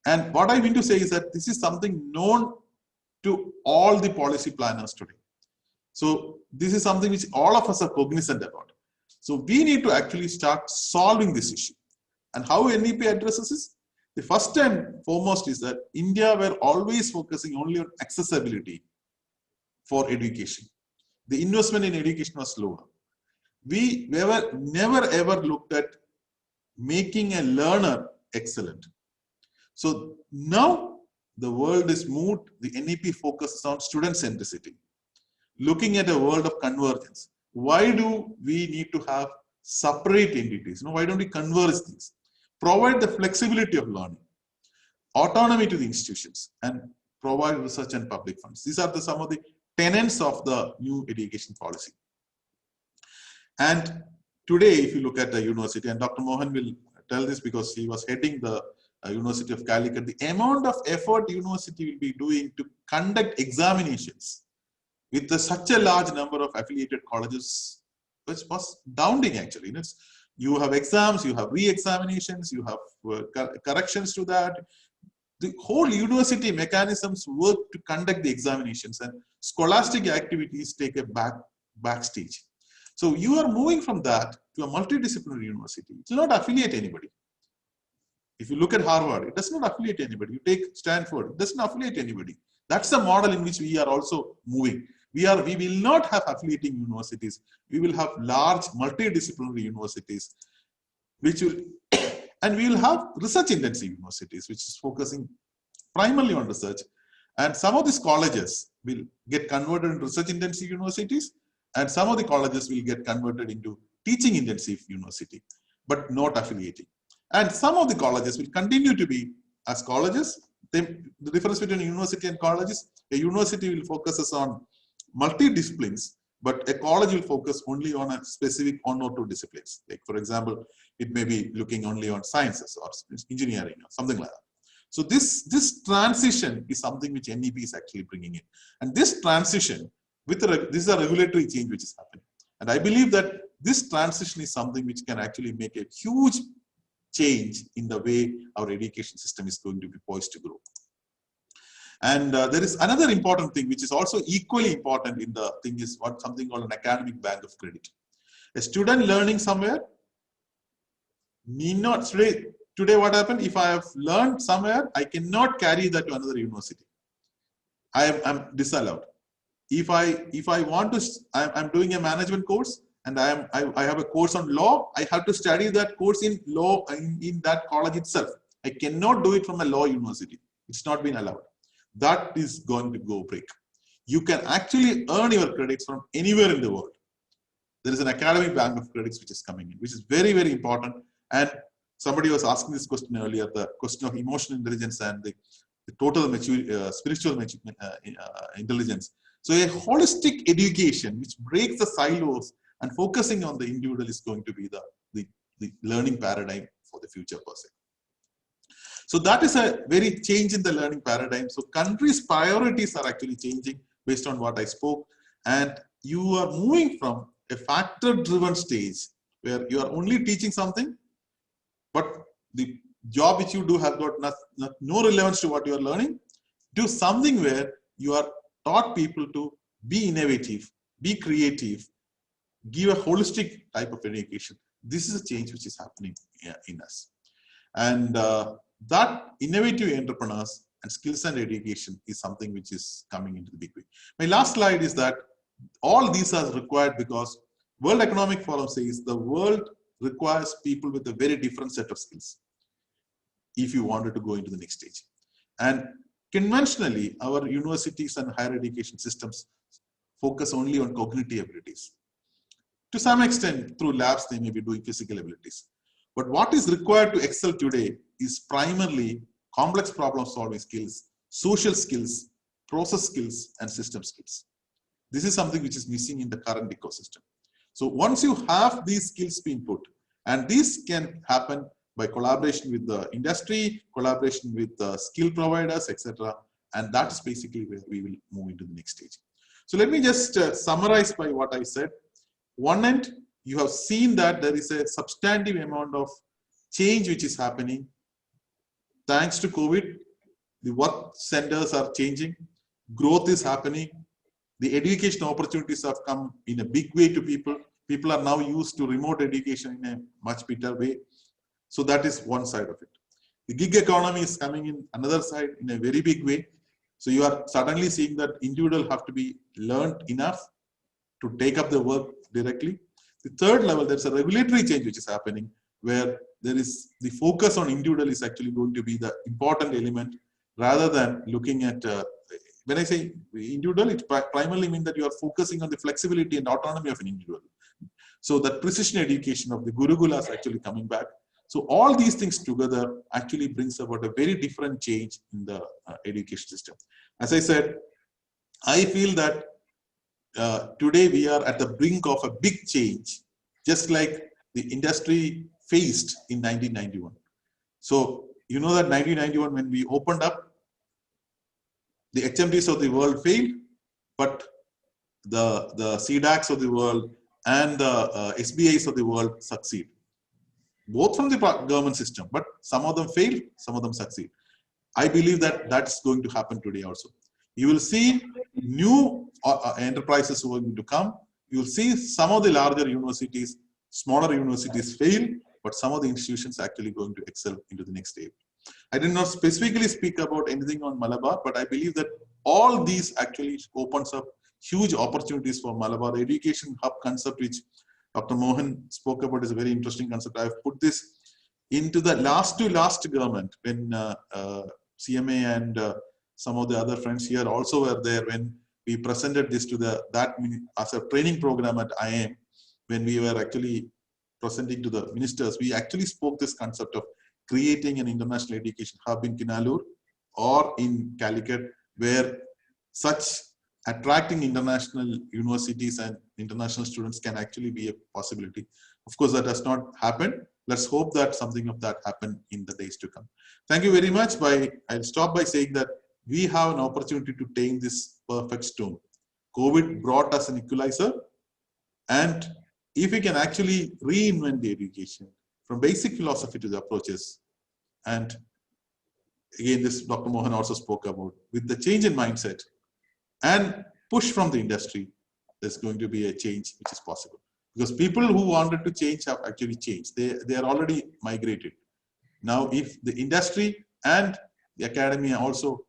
And what I mean to say is that this is something known to all the policy planners today. So this is something which all of us are cognizant about. So we need to actually start solving this issue. And how NEP addresses this? The first and foremost is that India were always focusing only on accessibility for education. The investment in education was lower. We never ever looked at making a learner excellent. So now the world is moved, the NEP focuses on student centricity, looking at a world of convergence. Why do we need to have separate entities? Why don't we converge these? Provide the flexibility of learning, autonomy to the institutions, and provide research and public funds. These are some of the tenets of the new education policy. And today, if you look at the university, and Dr. Mohan will tell this because he was heading the University of Calicut, the amount of effort the university will be doing to conduct examinations with such a large number of affiliated colleges, which was astounding actually. You have exams, you have re-examinations, you have corrections to that. The whole university mechanisms work to conduct the examinations, and scholastic activities take a backstage. So you are moving from that to a multidisciplinary university. It will not affiliate anybody. If you look at Harvard, it does not affiliate anybody. You take Stanford, it does not affiliate anybody. That's the model in which we are also moving. We will not have affiliating universities. We will have large multidisciplinary universities, which will, and we will have research intensive universities, which is focusing primarily on research. And some of these colleges will get converted into research intensive universities, and some of the colleges will get converted into teaching intensive university, but not affiliating. And some of the colleges will continue to be as colleges. The difference between a university and colleges, a university will focus on multi-disciplines, but a college will focus only on a specific 1 or 2 disciplines. Like for example, it may be looking only on sciences or engineering or something like that. So this transition is something which NEP is actually bringing in. And this transition, this is a regulatory change which is happening. And I believe that this transition is something which can actually make a huge change in the way our education system is going to be poised to grow. And there is another important thing which is also equally important in the thing is something called an academic bank of credit. A student learning somewhere need not, today what happened, if I have learned somewhere, I cannot carry that to another university. I'm disallowed. If I want to, I'm doing a management course and I have a course on law, I have to study that course in law in that college itself. I cannot do it from a law university. It's not been allowed. That is going to go break. You can actually earn your credits from anywhere in the world. There is an academic bank of credits which is coming in, which is very, very important. And somebody was asking this question earlier, the question of emotional intelligence and the total spiritual intelligence. So a holistic education which breaks the silos and focusing on the individual is going to be the learning paradigm for the future person. So that is a very change in the learning paradigm. So countries' priorities are actually changing based on what I spoke. And you are moving from a factor-driven stage where you are only teaching something, but the job which you do has got no relevance to what you are learning, to something where you are taught people to be innovative, be creative, give a holistic type of education. This is a change which is happening in us. And that innovative entrepreneurs and skills and education is something which is coming into the big way. My last slide is that all these are required because World Economic Forum says the world requires people with a very different set of skills if you wanted to go into the next stage. And conventionally, our universities and higher education systems focus only on cognitive abilities. To some extent, through labs, they may be doing physical abilities. But what is required to excel today is primarily complex problem-solving skills, social skills, process skills, and system skills. This is something which is missing in the current ecosystem. So once you have these skills being put, and this can happen by collaboration with the industry, collaboration with the skill providers, etc. And that's basically where we will move into the next stage. So let me just summarize by what I said. One end, you have seen that there is a substantive amount of change which is happening. Thanks to COVID, the work centers are changing, growth is happening, the education opportunities have come in a big way to people. People are now used to remote education in a much better way. So that is one side of it. The gig economy is coming in another side in a very big way. So you are suddenly seeing that individuals have to be learned enough to take up the work directly. The third level, there's a regulatory change which is happening where there is the focus on individual is actually going to be the important element rather than looking at, when I say individual, it primarily means that you are focusing on the flexibility and autonomy of an individual. So that precision education of the Gurukula is actually coming back. So all these things together actually brings about a very different change in the education system. As I said, I feel that today we are at the brink of a big change, just like the industry faced in 1991. So you know that 1991 when we opened up, the HMDs of the world failed, but the CDACs of the world and the SBIs of the world succeed. Both from the government system, but some of them fail, some of them succeed. I believe that that's going to happen today also. You will see new enterprises who are going to come. You will see some of the larger universities, smaller universities fail, but some of the institutions are actually going to excel into the next stage. I did not specifically speak about anything on Malabar, but I believe that all these actually opens up huge opportunities for Malabar. The education hub concept, which Dr. Mohan spoke about, is a very interesting concept. I have put this into the last government when CMA and some of the other friends here also were there when we presented this to that as a training program at IIM. When we were actually presenting to the ministers, we actually spoke this concept of creating an international education hub in Kinalur or in Calicut, where such attracting international universities and international students can actually be a possibility. Of course, that has not happened. Let's hope that something of that happen in the days to come. Thank you very much. I'll stop by saying that we have an opportunity to tame this perfect storm. COVID brought us an equalizer, and if we can actually reinvent the education from basic philosophy to the approaches, and again, this Dr. Mohan also spoke about, with the change in mindset and push from the industry, there's going to be a change which is possible. Because people who wanted to change have actually changed. They are already migrated. Now, if the industry and the academia also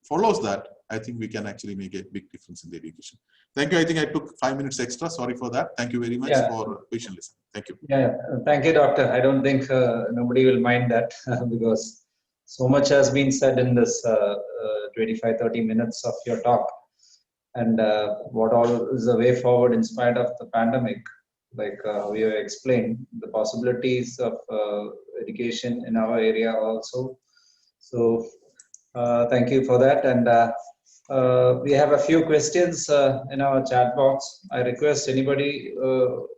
follows that, I think we can actually make a big difference in the education. Thank you. I think I took 5 minutes extra. Sorry for that. Thank you very much for patient listening. Thank you. Yeah, thank you, Doctor. I don't think nobody will mind that because so much has been said in this 25-30 minutes of your talk, and what all is the way forward in spite of the pandemic. Like we have explained, the possibilities of education in our area also. So thank you for that. And we have a few questions in our chat box. I request anybody who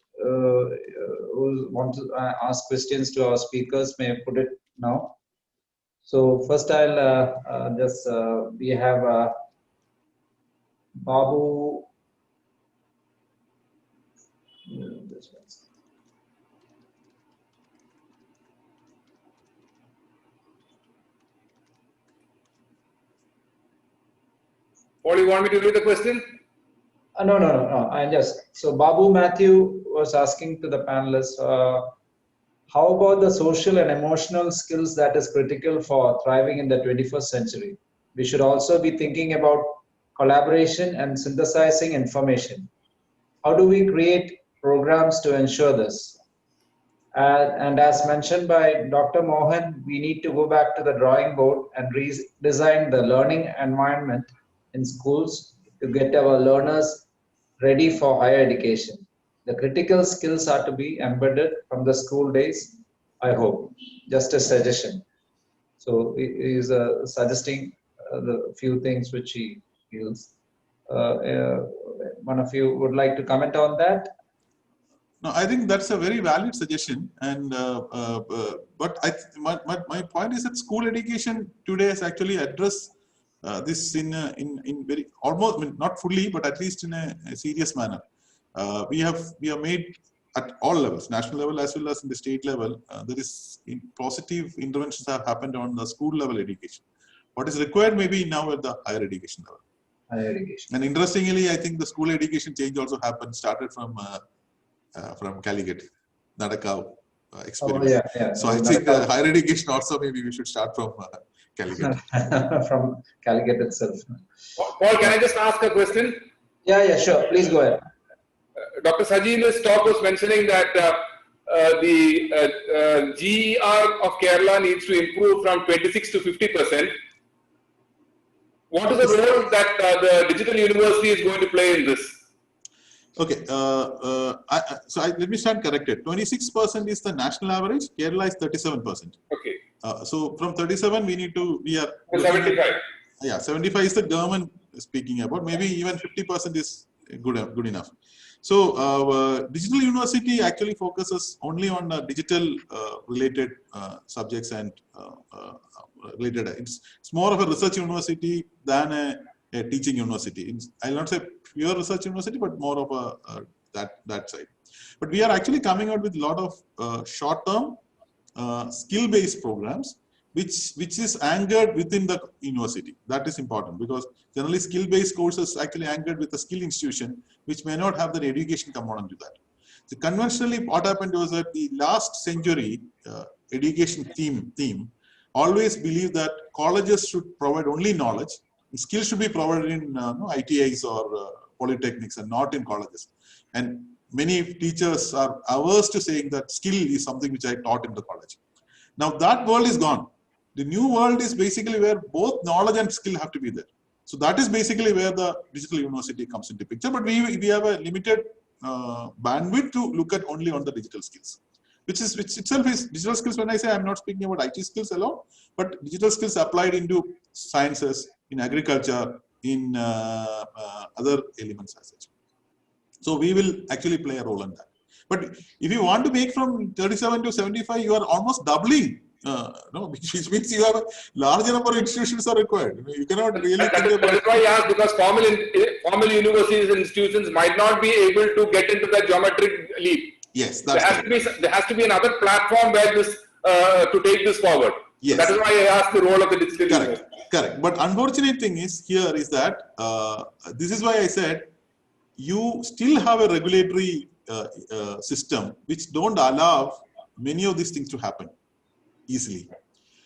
wants to ask questions to our speakers may put it now. So first I'll just, we have Babu. Paul, you want me to read the question? No. I just, so Babu Matthew was asking to the panelists, how about the social and emotional skills that is critical for thriving in the 21st century? We should also be thinking about collaboration and synthesizing information. How do we create programs to ensure this? And as mentioned by Dr. Mohan, we need to go back to the drawing board and redesign the learning environment in schools to get our learners ready for higher education. The critical skills are to be embedded from the school days, I hope. Just a suggestion. So he is suggesting the few things which he feels. One of you would like to comment on that? No, I think that's a very valid suggestion, and but my point is that school education today has actually addressed this in very almost, I mean, not fully, but at least in a serious manner. We have made at all levels, national level as well as in the state level, there is positive interventions have happened on the school level education. What is required maybe now at the higher education level. Higher education. And interestingly, I think the school education change also started from Calicut, Nadakav experiment. Oh, yeah. So I think higher education also maybe we should start from Calicut. From Calicut itself. Paul, can I just ask a question? Yeah, sure. Please go ahead. Dr. Sanji in his talk was mentioning that the GER of Kerala needs to improve from 26 to 50%. What is the role that the digital university is going to play in this? Okay, let me stand corrected. 26% is the national average. Kerala is 37%. Okay. So from 37, we are 75. Yeah, 75 is the government speaking about. Maybe even 50% is good enough. So digital university actually focuses only on digital related subjects and related. It's more of a research university than a teaching university. I'll not say pure research university, but more of a that side. But we are actually coming out with a lot of short-term skill-based programs, which is anchored within the university. That is important because generally skill-based courses actually anchored with a skill institution, which may not have the education component to that. So conventionally, what happened was that the last century education theme always believed that colleges should provide only knowledge. Skills should be provided in ITIs or polytechnics and not in colleges. And many teachers are averse to saying that skill is something which I taught in the college. Now that world is gone. The new world is basically where both knowledge and skill have to be there. So that is basically where the digital university comes into picture. But we have a limited bandwidth to look at only on the digital skills, which itself is digital skills. When I say, I'm not speaking about IT skills alone, but digital skills applied into sciences, in agriculture, in other elements as such. So we will actually play a role in that. But if you want to make from 37 to 75, you are almost doubling. Which means you have a larger number of institutions are required. You cannot really think about. That is why I asked, because formal universities and institutions might not be able to get into that geometric leap. Yes, that's there has to be another platform where this to take this forward. Yes. So that is why I asked the role of the digital university. Correct. But unfortunate thing is here is that this is why I said you still have a regulatory system which don't allow many of these things to happen easily.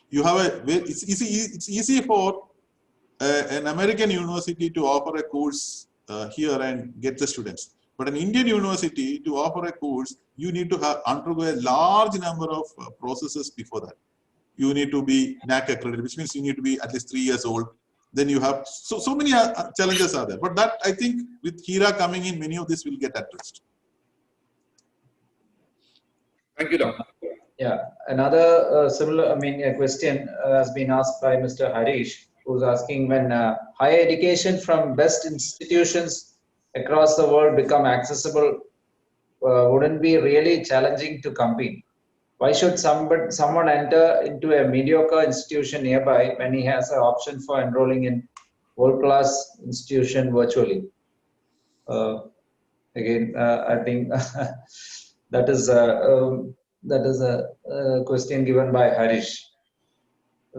You have it's easy for an American university to offer a course here and get the students. But an Indian university to offer a course, you need to undergo a large number of processes before that. You need to be NAC accredited, which means you need to be at least 3 years old. Then you have, so many challenges are there. But that, I think, with HERA coming in, many of this will get addressed. Thank you, Doctor. Yeah, another similar, a question has been asked by Mr. Harish, who's asking, when higher education from best institutions across the world become accessible, wouldn't be really challenging to compete? Why should someone enter into a mediocre institution nearby when he has an option for enrolling in world-class institution virtually? Again, I think that is a question given by Harish.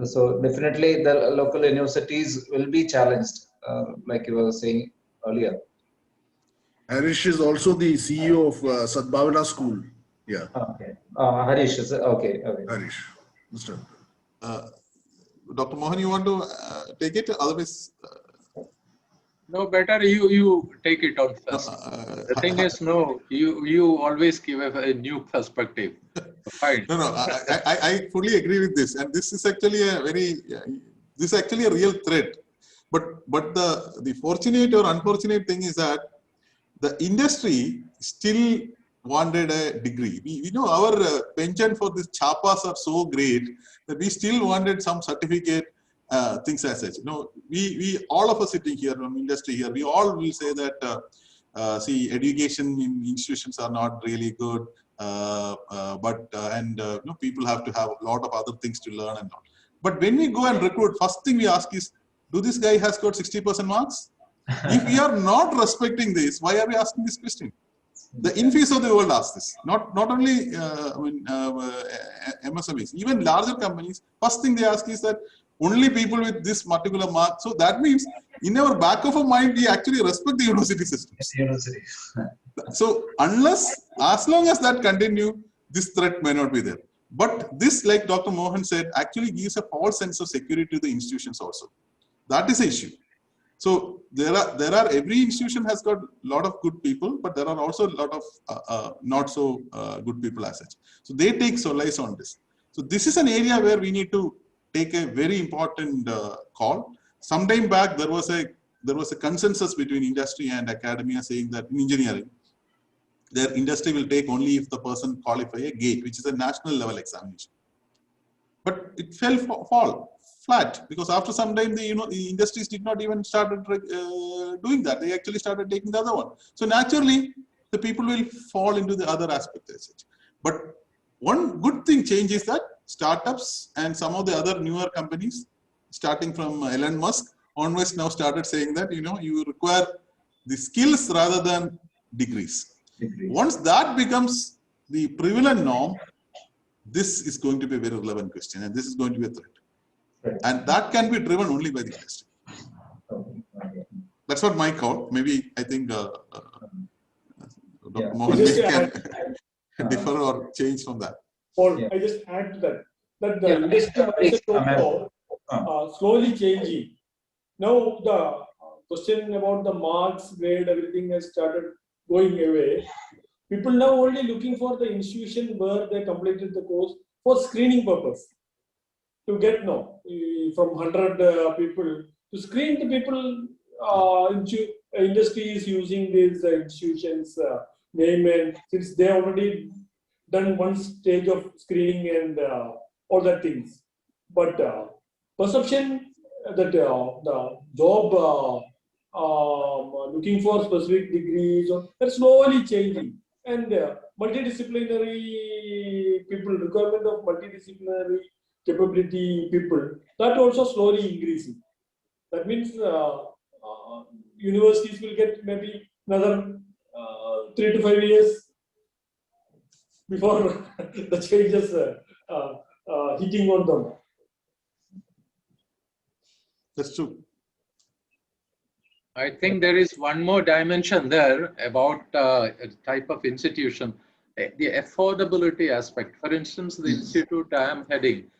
So definitely the local universities will be challenged, like you were saying earlier. Harish is also the CEO of Sadbhavana School. Yeah. Okay. Harish is okay. Harish. Mr. Dr. Mohan, you want to take it? Otherwise, no, better you take it on first. The thing is, no, you always give a new perspective. Fine. No, I fully agree with this, and this is actually a real threat. But the fortunate or unfortunate thing is that the industry still wanted a degree. We know our penchant for these chapas are so great that we still wanted some certificate, things as such. We all of us sitting here from industry here, we all will say that see, education in institutions are not really good, people have to have a lot of other things to learn and all. But when we go and recruit, first thing we ask is, do this guy has got 60% marks? If we are not respecting this, why are we asking this question? The infis of the world ask this, not only MSMEs, even larger companies. First thing they ask is that only people with this particular mark. So that means in our back of our mind, we actually respect the university systems. So as long as that continue, this threat may not be there. But this, like Dr. Mohan said, actually gives a false sense of security to the institutions also. That is the issue. So there are every institution has got a lot of good people, but there are also a lot of not so good people as such. So they take solace on this. So this is an area where we need to take a very important call. Sometime back there was a consensus between industry and academia saying that in engineering, their industry will take only if the person qualify a GATE, which is a national level examination. But it fall flat, because after some time the industries did not even started doing that. They actually started taking the other one. So naturally the people will fall into the other aspect as such. But one good thing change is that startups and some of the other newer companies, starting from Elon Musk onwards, now started saying that you require the skills rather than degrees. Once that becomes the prevalent norm, this is going to be a very relevant question, and this is going to be a threat. And that can be driven only by the industry. That's what my call. Maybe I think Dr. Mohan can differ or change from that. Or I just add to that the industry mindset also slowly changing. Now the question about the marks, grade, everything has started going away. People now only looking for the institution where they completed the course for screening purpose. To get from 100 people, to screen the people, industry is using these institutions name, and since they already done one stage of screening and all that things. But perception that the job looking for specific degrees, they're slowly changing. And multidisciplinary people, requirement of multidisciplinary capability people, that also slowly increasing. That means universities will get maybe another 3 to 5 years before the changes hitting on them. That's true. I think there is one more dimension there about a type of institution, the affordability aspect. For instance, the institute I am heading,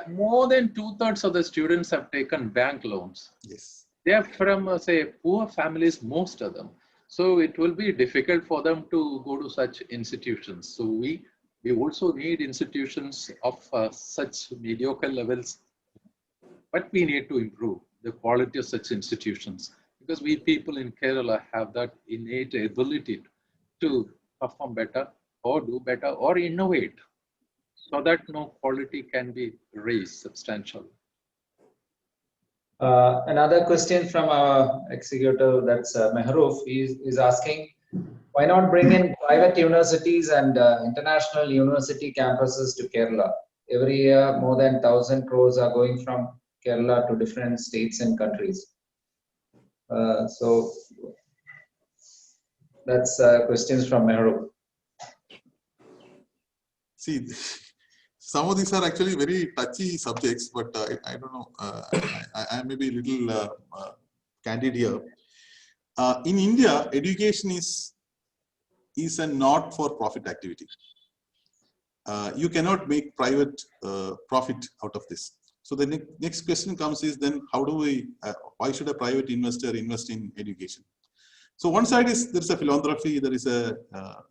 more than 2/3 of the students have taken bank loans. Yes. They are from, say, poor families, most of them. So it will be difficult for them to go to such institutions. So we also need institutions of such mediocre levels, but we need to improve the quality of such institutions, because we people in Kerala have that innate ability to perform better or do better or innovate, so that quality can be raised substantially. Another question from our executive, that's Mehroof, is asking, why not bring in private universities and international university campuses to Kerala? Every year, more than 1,000 crores are going from Kerala to different states and countries. So that's questions from Mehroof. See, some of these are actually very touchy subjects, but I don't know. I may be a little candid here. In India, education is a not-for-profit activity. You cannot make private profit out of this. So the next question comes is then how do we? Why should a private investor invest in education? So one side is there is a philanthropy, there is a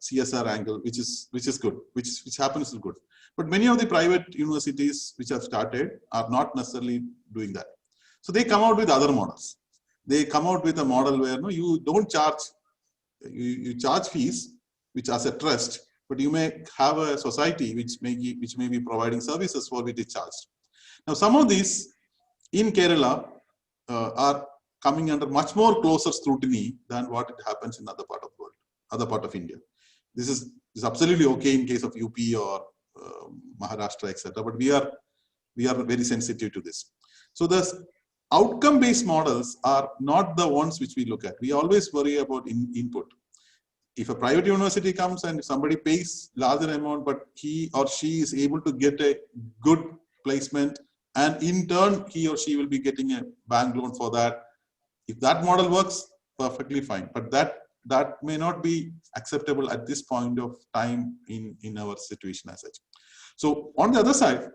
CSR angle, which is good, which happens is good. But many of the private universities which have started are not necessarily doing that. So they come out with other models. They come out with a model where you don't charge, you charge fees, which as a trust, but you may have a society which may be providing services for which is charged. Now some of these in Kerala are coming under much more closer scrutiny than what it happens in other part of the world, other part of India. This is absolutely okay in case of UP or Maharashtra, etc. But we are very sensitive to this. So the outcome-based models are not the ones which we look at. We always worry about input. If a private university comes and somebody pays larger amount, but he or she is able to get a good placement, and in turn he or she will be getting a bank loan for that. If that model works, perfectly fine. But that may not be acceptable at this point of time in our situation as such. So on the other side,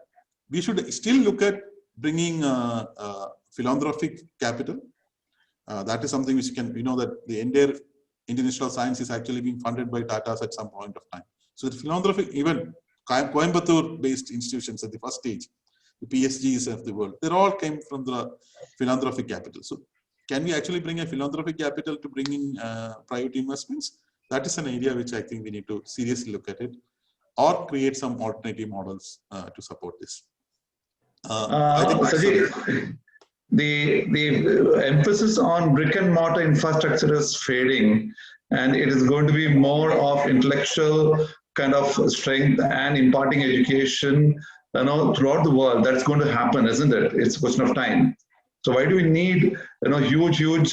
we should still look at bringing philanthropic capital. That is something which can, that the entire international science is actually being funded by Tata's at some point of time. So the philanthropic, even Coimbatore-based institutions at the first stage, the PSGs of the world, they all came from the philanthropic capital. So can we actually bring a philanthropic capital to bring in private investments? That is an area which I think we need to seriously look at it, or create some alternative models to support this. I think Sanji, the emphasis on brick and mortar infrastructure is fading, and it is going to be more of intellectual kind of strength and imparting education, throughout the world. That's going to happen, isn't it? It's a question of time. So why do we need, huge,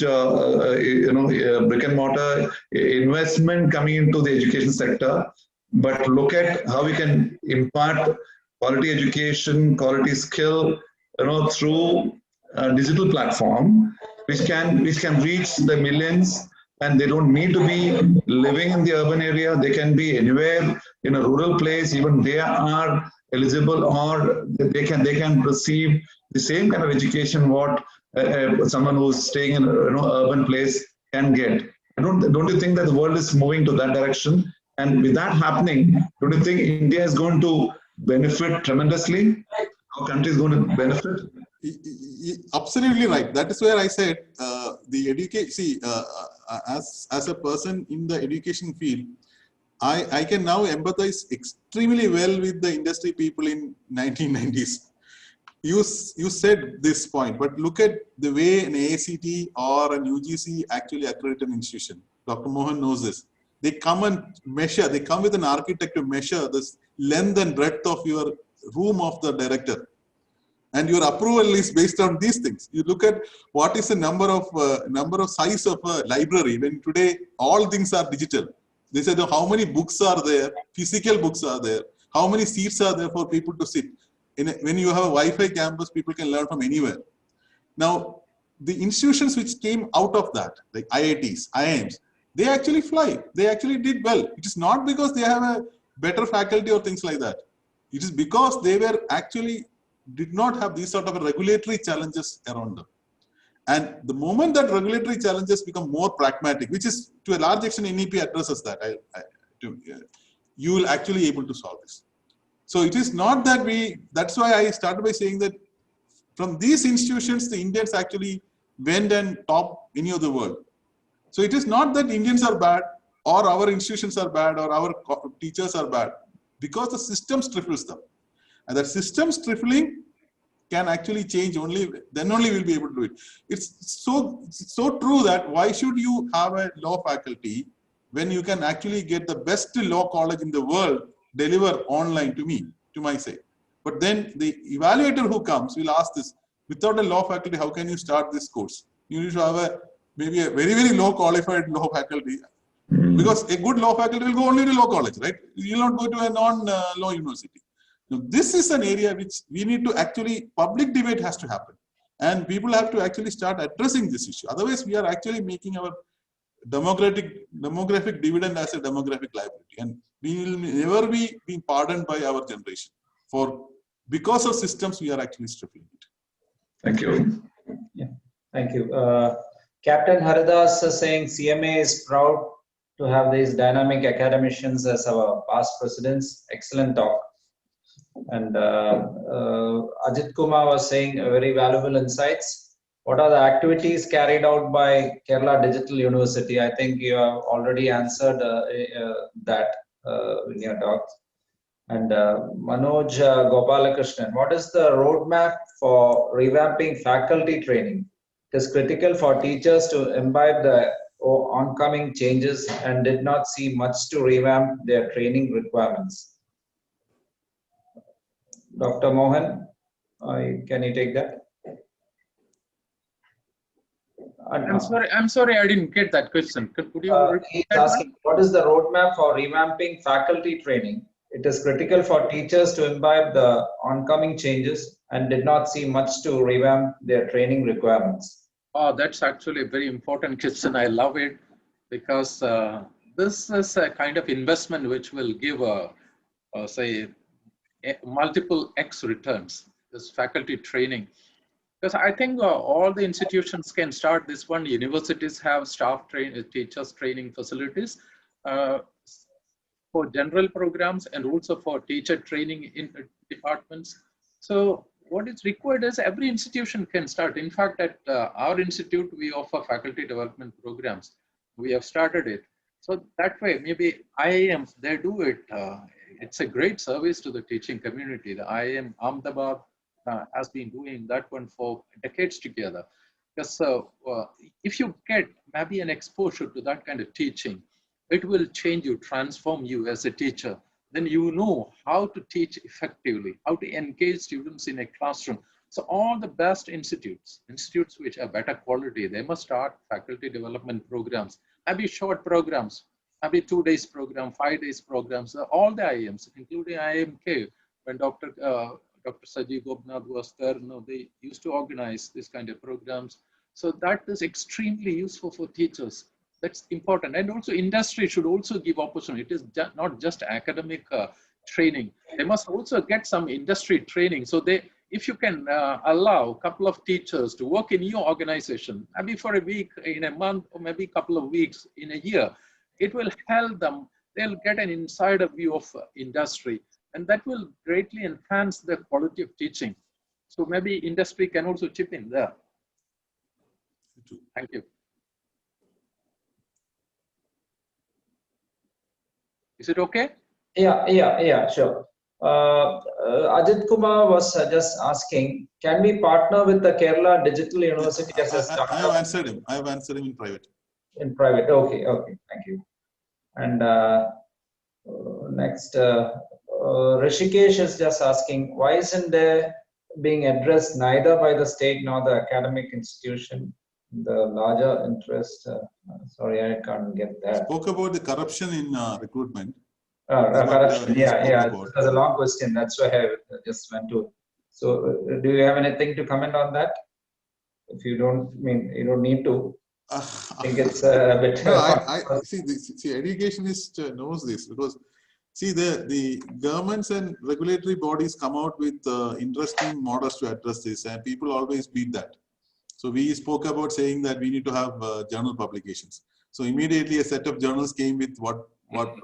brick and mortar investment coming into the education sector? But look at how we can impart quality education, quality skill, through a digital platform, which can reach the millions, and they don't need to be living in the urban area. They can be anywhere in a rural place. Even they are eligible, or they can receive the same kind of education what someone who's staying in an urban place can get. Don't you think that the world is moving to that direction? And with that happening, don't you think India is going to benefit tremendously? Our country is going to benefit? Absolutely right. That is where I said the education. See, as a person in the education field, I can now empathize extremely well with the industry people in 1990s. You said this point, but look at the way an AICT or an UGC actually accredited an institution. Dr. Mohan knows this. They come and measure. They come with an architect to measure this length and breadth of your room of the director, and your approval is based on these things. You look at what is the number of size of a library. When today all things are digital. They said how many books are there, physical books are there, how many seats are there for people to sit. When you have a Wi-Fi campus, people can learn from anywhere. Now, the institutions which came out of that, like IITs, IIMs, they actually fly. They actually did well. It is not because they have a better faculty or things like that. It is because they were actually did not have these sort of regulatory challenges around them. And the moment that regulatory challenges become more pragmatic, which is to a large extent NEP addresses that, you will actually able to solve this. So it is not that that's why I started by saying that from these institutions, the Indians actually went and top any of the world. So it is not that Indians are bad or our institutions are bad or our teachers are bad, because the system stifles them. And that system stifling can actually change only, then only we'll be able to do it. It's so true that why should you have a law faculty when you can actually get the best law college in the world deliver online to me, to my side. But then the evaluator who comes will ask this, without a law faculty, how can you start this course? You need to have maybe a very, very low qualified law faculty, because a good law faculty will go only to law college, right? You will not go to a non-law university. Now, this is an area which we need to actually, public debate has to happen. And people have to actually start addressing this issue. Otherwise, we are actually making our demographic dividend as a demographic liability. And we will never be being pardoned by our generation. Because of systems, we are actually stripping it. Thank you. Yeah, thank you. Captain Haridas is saying CMA is proud to have these dynamic academicians as our past presidents. Excellent talk. And Ajit Kumar was saying very valuable insights. What are the activities carried out by Kerala Digital University? I think you have already answered that in your talk. And Manoj Gopalakrishnan, what is the roadmap for revamping faculty training? It is critical for teachers to imbibe the oncoming changes and did not see much to revamp their training requirements. Dr. Mohan, can you take that? I'm sorry, I didn't get that question. Could you he's asking, what is the roadmap for revamping faculty training? It is critical for teachers to imbibe the oncoming changes and did not see much to revamp their training requirements. Oh, that's actually a very important question. I love it because this is a kind of investment which will give say multiple X returns, this faculty training. Because I think all the institutions can start this one. Universities have teachers training facilities for general programs and also for teacher training in departments. So what is required is every institution can start. In fact, at our institute, we offer faculty development programs. We have started it. So that way, maybe IIMs, they do it. It's a great service to the teaching community. The IIM Ahmedabad has been doing that one for decades together. Because if you get maybe an exposure to that kind of teaching, it will change you, transform you as a teacher. Then you know how to teach effectively, how to engage students in a classroom. So all the best institutes which are better quality, they must start faculty development programs, maybe short programs, maybe 2 days program, 5 days programs, all the IIMs, including IIMK, when Dr. Sanji was there, they used to organize this kind of programs. So that is extremely useful for teachers. That's important. And also industry should also give opportunity. It is not just academic training. They must also get some industry training. So if you can allow a couple of teachers to work in your organization, maybe for a week, in a month, or maybe a couple of weeks in a year, it will help them. They'll get an insider view of industry, and that will greatly enhance the quality of teaching. So maybe industry can also chip in there. Thank you. Is it okay? Yeah, sure. Ajit Kumar was just asking, can we partner with the Kerala Digital University as a startup? I have answered him. I have answered him in private. In private, okay, thank you. And next, Rishikesh is just asking, why isn't there being addressed neither by the state nor the academic institution? The larger interest, sorry, I can't get that. Spoke about the corruption in recruitment. Corruption, yeah. It was a long question. That's why I just went to. So, do you have anything to comment on that? If you don't, you don't need to. I think it's a bit. No, see, educationist knows this because See, the governments and regulatory bodies come out with interesting models to address this, and people always beat that. So we spoke about saying that we need to have journal publications. So immediately a set of journals came with what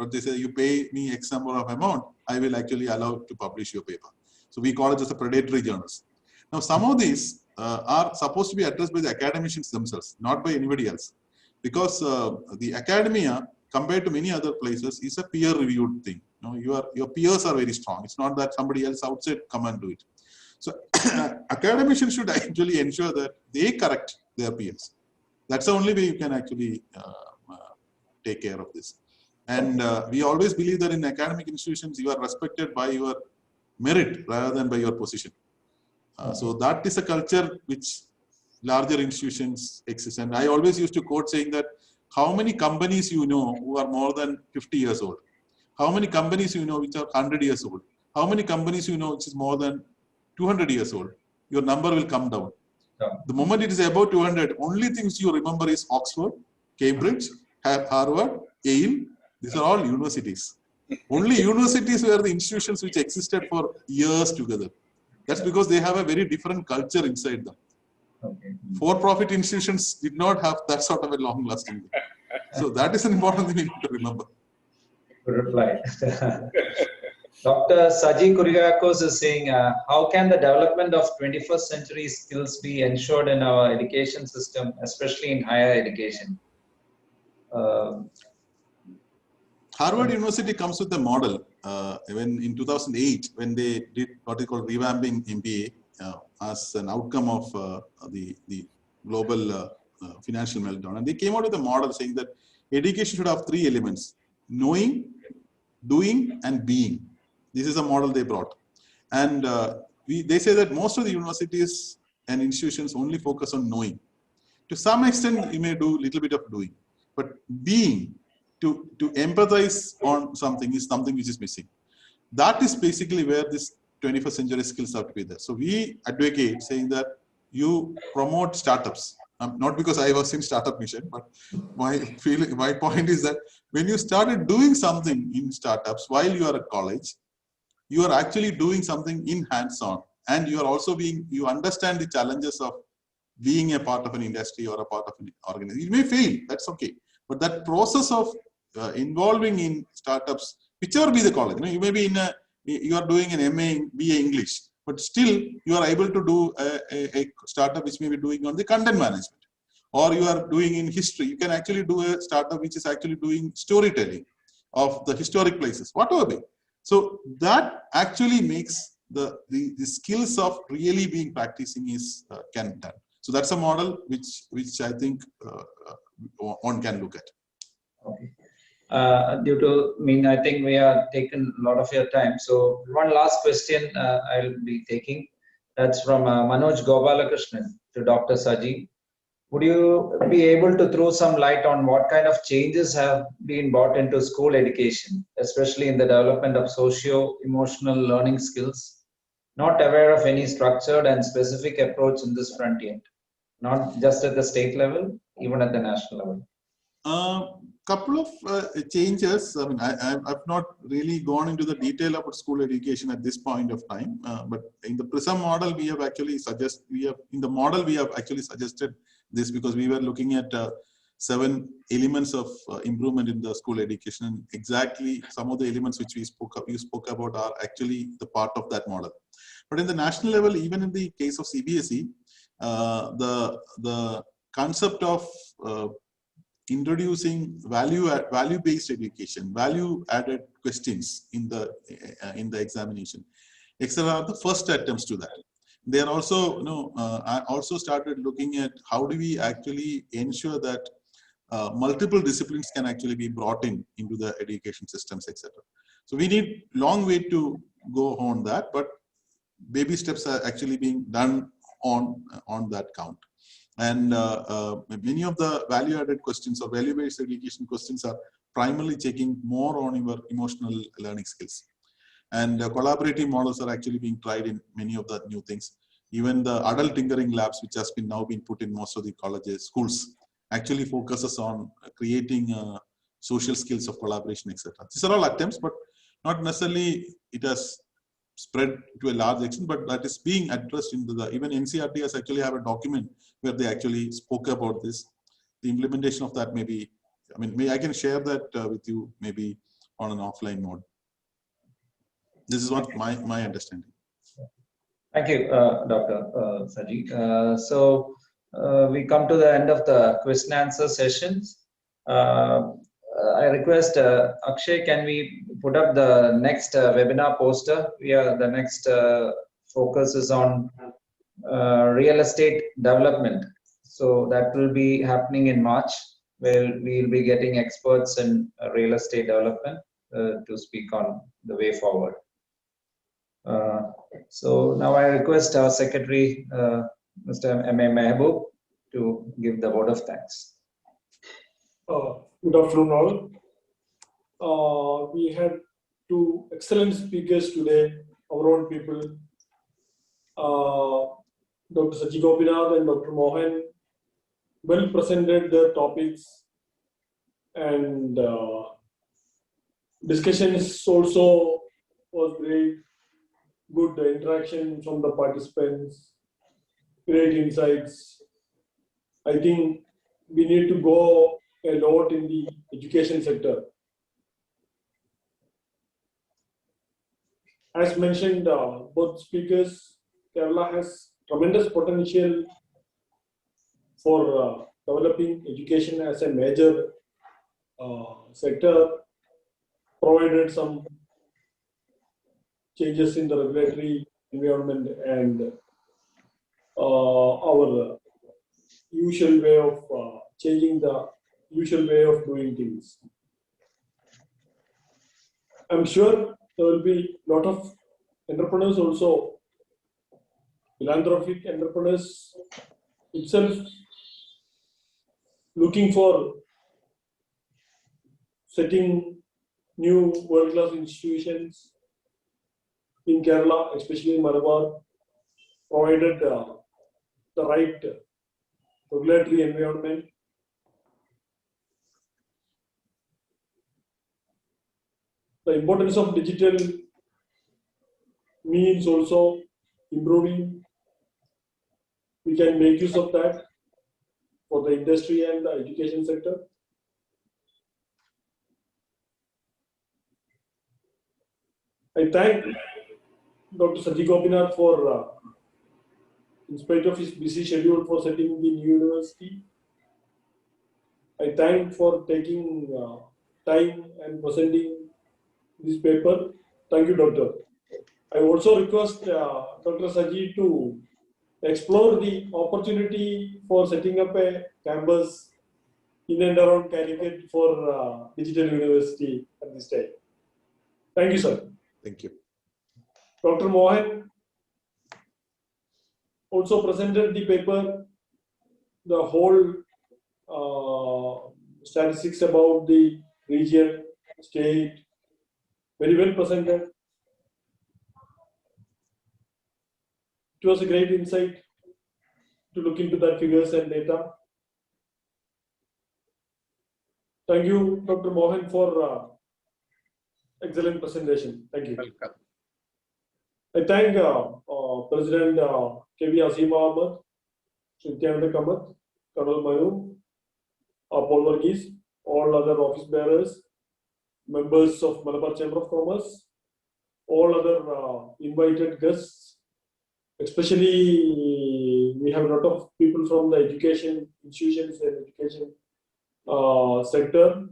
they say, you pay me X number of amount, I will actually allow to publish your paper. So we call it as the predatory journals. Now some of these are supposed to be addressed by the academicians themselves, not by anybody else. Because the academia, compared to many other places, is a peer-reviewed thing. You know, your peers are very strong. It's not that somebody else outside come and do it. So academicians should actually ensure that they correct their peers. That's the only way you can actually take care of this. And we always believe that in academic institutions, you are respected by your merit rather than by your position. So that is a culture which larger institutions exist. And I always used to quote saying that, how many companies you know who are more than 50 years old? How many companies you know which are 100 years old? How many companies you know which is more than 200 years old? Your number will come down. The moment it is above 200, only things you remember is Oxford, Cambridge, Harvard, Yale. These are all universities. Only universities were the institutions which existed for years together. That's because they have a very different culture inside them. Okay. For-profit institutions did not have that sort of a long-lasting thing. So that is an important thing we need to remember. Good reply. Dr. Sanji Kuriakos is saying, how can the development of 21st century skills be ensured in our education system, especially in higher education? Harvard University comes with a model when in 2008, when they did what is called revamping MBA as an outcome of the global financial meltdown. And they came out with a model saying that education should have 3 elements: knowing, doing, and being. This is a model they brought. And they say that most of the universities and institutions only focus on knowing. To some extent, you may do a little bit of doing, but being, to empathize on something, is something which is missing. That is basically where this 21st century skills have to be there. So we advocate saying that you promote startups. Not because I was in startup mission, but my point is that when you started doing something in startups while you are at college, you are actually doing something in hands-on, and you are also you understand the challenges of being a part of an industry or a part of an organization. You may fail, that's okay. But that process of involving in startups, whichever be the college, you may be you are doing an MA in BA English, but still you are able to do a startup which may be doing on the content management, or you are doing in history. You can actually do a startup which is actually doing storytelling of the historic places, whatever be. So that actually makes the skills of really being practicing is can done. So that's a model which I think one can look at. Okay. I think we are taking a lot of your time. So one last question I'll be taking. That's from Manoj Gopalakrishnan to Dr. Sanji. Would you be able to throw some light on what kind of changes have been brought into school education, especially in the development of socio-emotional learning skills? Not aware of any structured and specific approach in this front yet, not just at the state level, even at the national level. Couple of changes. I mean, I've not really gone into the detail about school education at this point of time, but in the PRISM model, we have actually suggested this, because we were looking at 7 elements of improvement in the school education, and exactly some of the elements which you spoke about are actually the part of that model. But in the national level, even in the case of CBSE, the concept of introducing value-based education, value-added questions in the examination, etc., are the first attempts to that. They are also, I also started looking at how do we actually ensure that multiple disciplines can actually be brought into the education systems, etc. So we need long way to go on that, but baby steps are actually being done on that count. And many of the value-added questions or value-based education questions are primarily checking more on your emotional learning skills. And collaborative models are actually being tried in many of the new things. Even the adult tinkering labs, which has been now been put in most of the colleges, schools, actually focuses on creating social skills of collaboration, etc. These are all attempts, but Not necessarily it has spread to a large extent, but that is being addressed into the, even NCERT has actually have a document where they actually spoke about this. The implementation of that maybe, I mean, I can share that with you maybe on an offline mode. This is what my understanding. Thank you, Dr. Sanji. So we come to the end of the question answer sessions. I request Akshay, can we put up the next webinar poster? The next focus is on real estate development. So that will be happening in March, where we'll be getting experts in real estate development to speak on the way forward. So now I request our secretary, Mr. M.A. Mehboob, to give the vote of thanks. Good afternoon all. We had two excellent speakers today, our own people, Dr. Sanji Gopinath and Dr. Mohan, well presented their topics, and discussions also was great. Good interaction from the participants, great insights. I think we need to go a lot in the education sector. As mentioned, both speakers, Kerala has tremendous potential for developing education as a major sector, provided some changes in the regulatory environment and our usual way of changing the usual way of doing things. I'm sure there will be a lot of entrepreneurs also, philanthropic entrepreneurs itself, looking for setting new world-class institutions in Kerala, especially in Malabar, provided the right regulatory environment. The importance of digital means also improving. We can make use of that for the industry and the education sector. I thank Dr. Sanji Gopinath for, in spite of his busy schedule, for setting the new university. I thank for taking time and presenting this paper. Thank you, Doctor. I also request Dr. Sanji to explore the opportunity for setting up a campus in and around Calicut for digital university at this time. Thank you, sir. Thank you. Dr. Mohan also presented the paper, the whole statistics about the region, state, very well presented. It was a great insight to look into that figures and data. Thank you, Dr. Mohan, for excellent presentation. Thank you. Welcome. I thank President K.V. Asim Ahmed, Nityananda Kamath, Colonel Manu, Paul Varghese, all other office bearers, members of Malabar Chamber of Commerce, all other invited guests. Especially, we have a lot of people from the education institutions and education sector.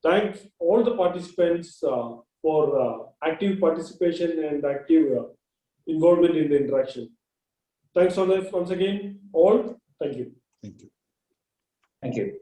Thanks all the participants for active participation and active involvement in the interaction. Thanks once again, all. Thank you. Thank you. Thank you.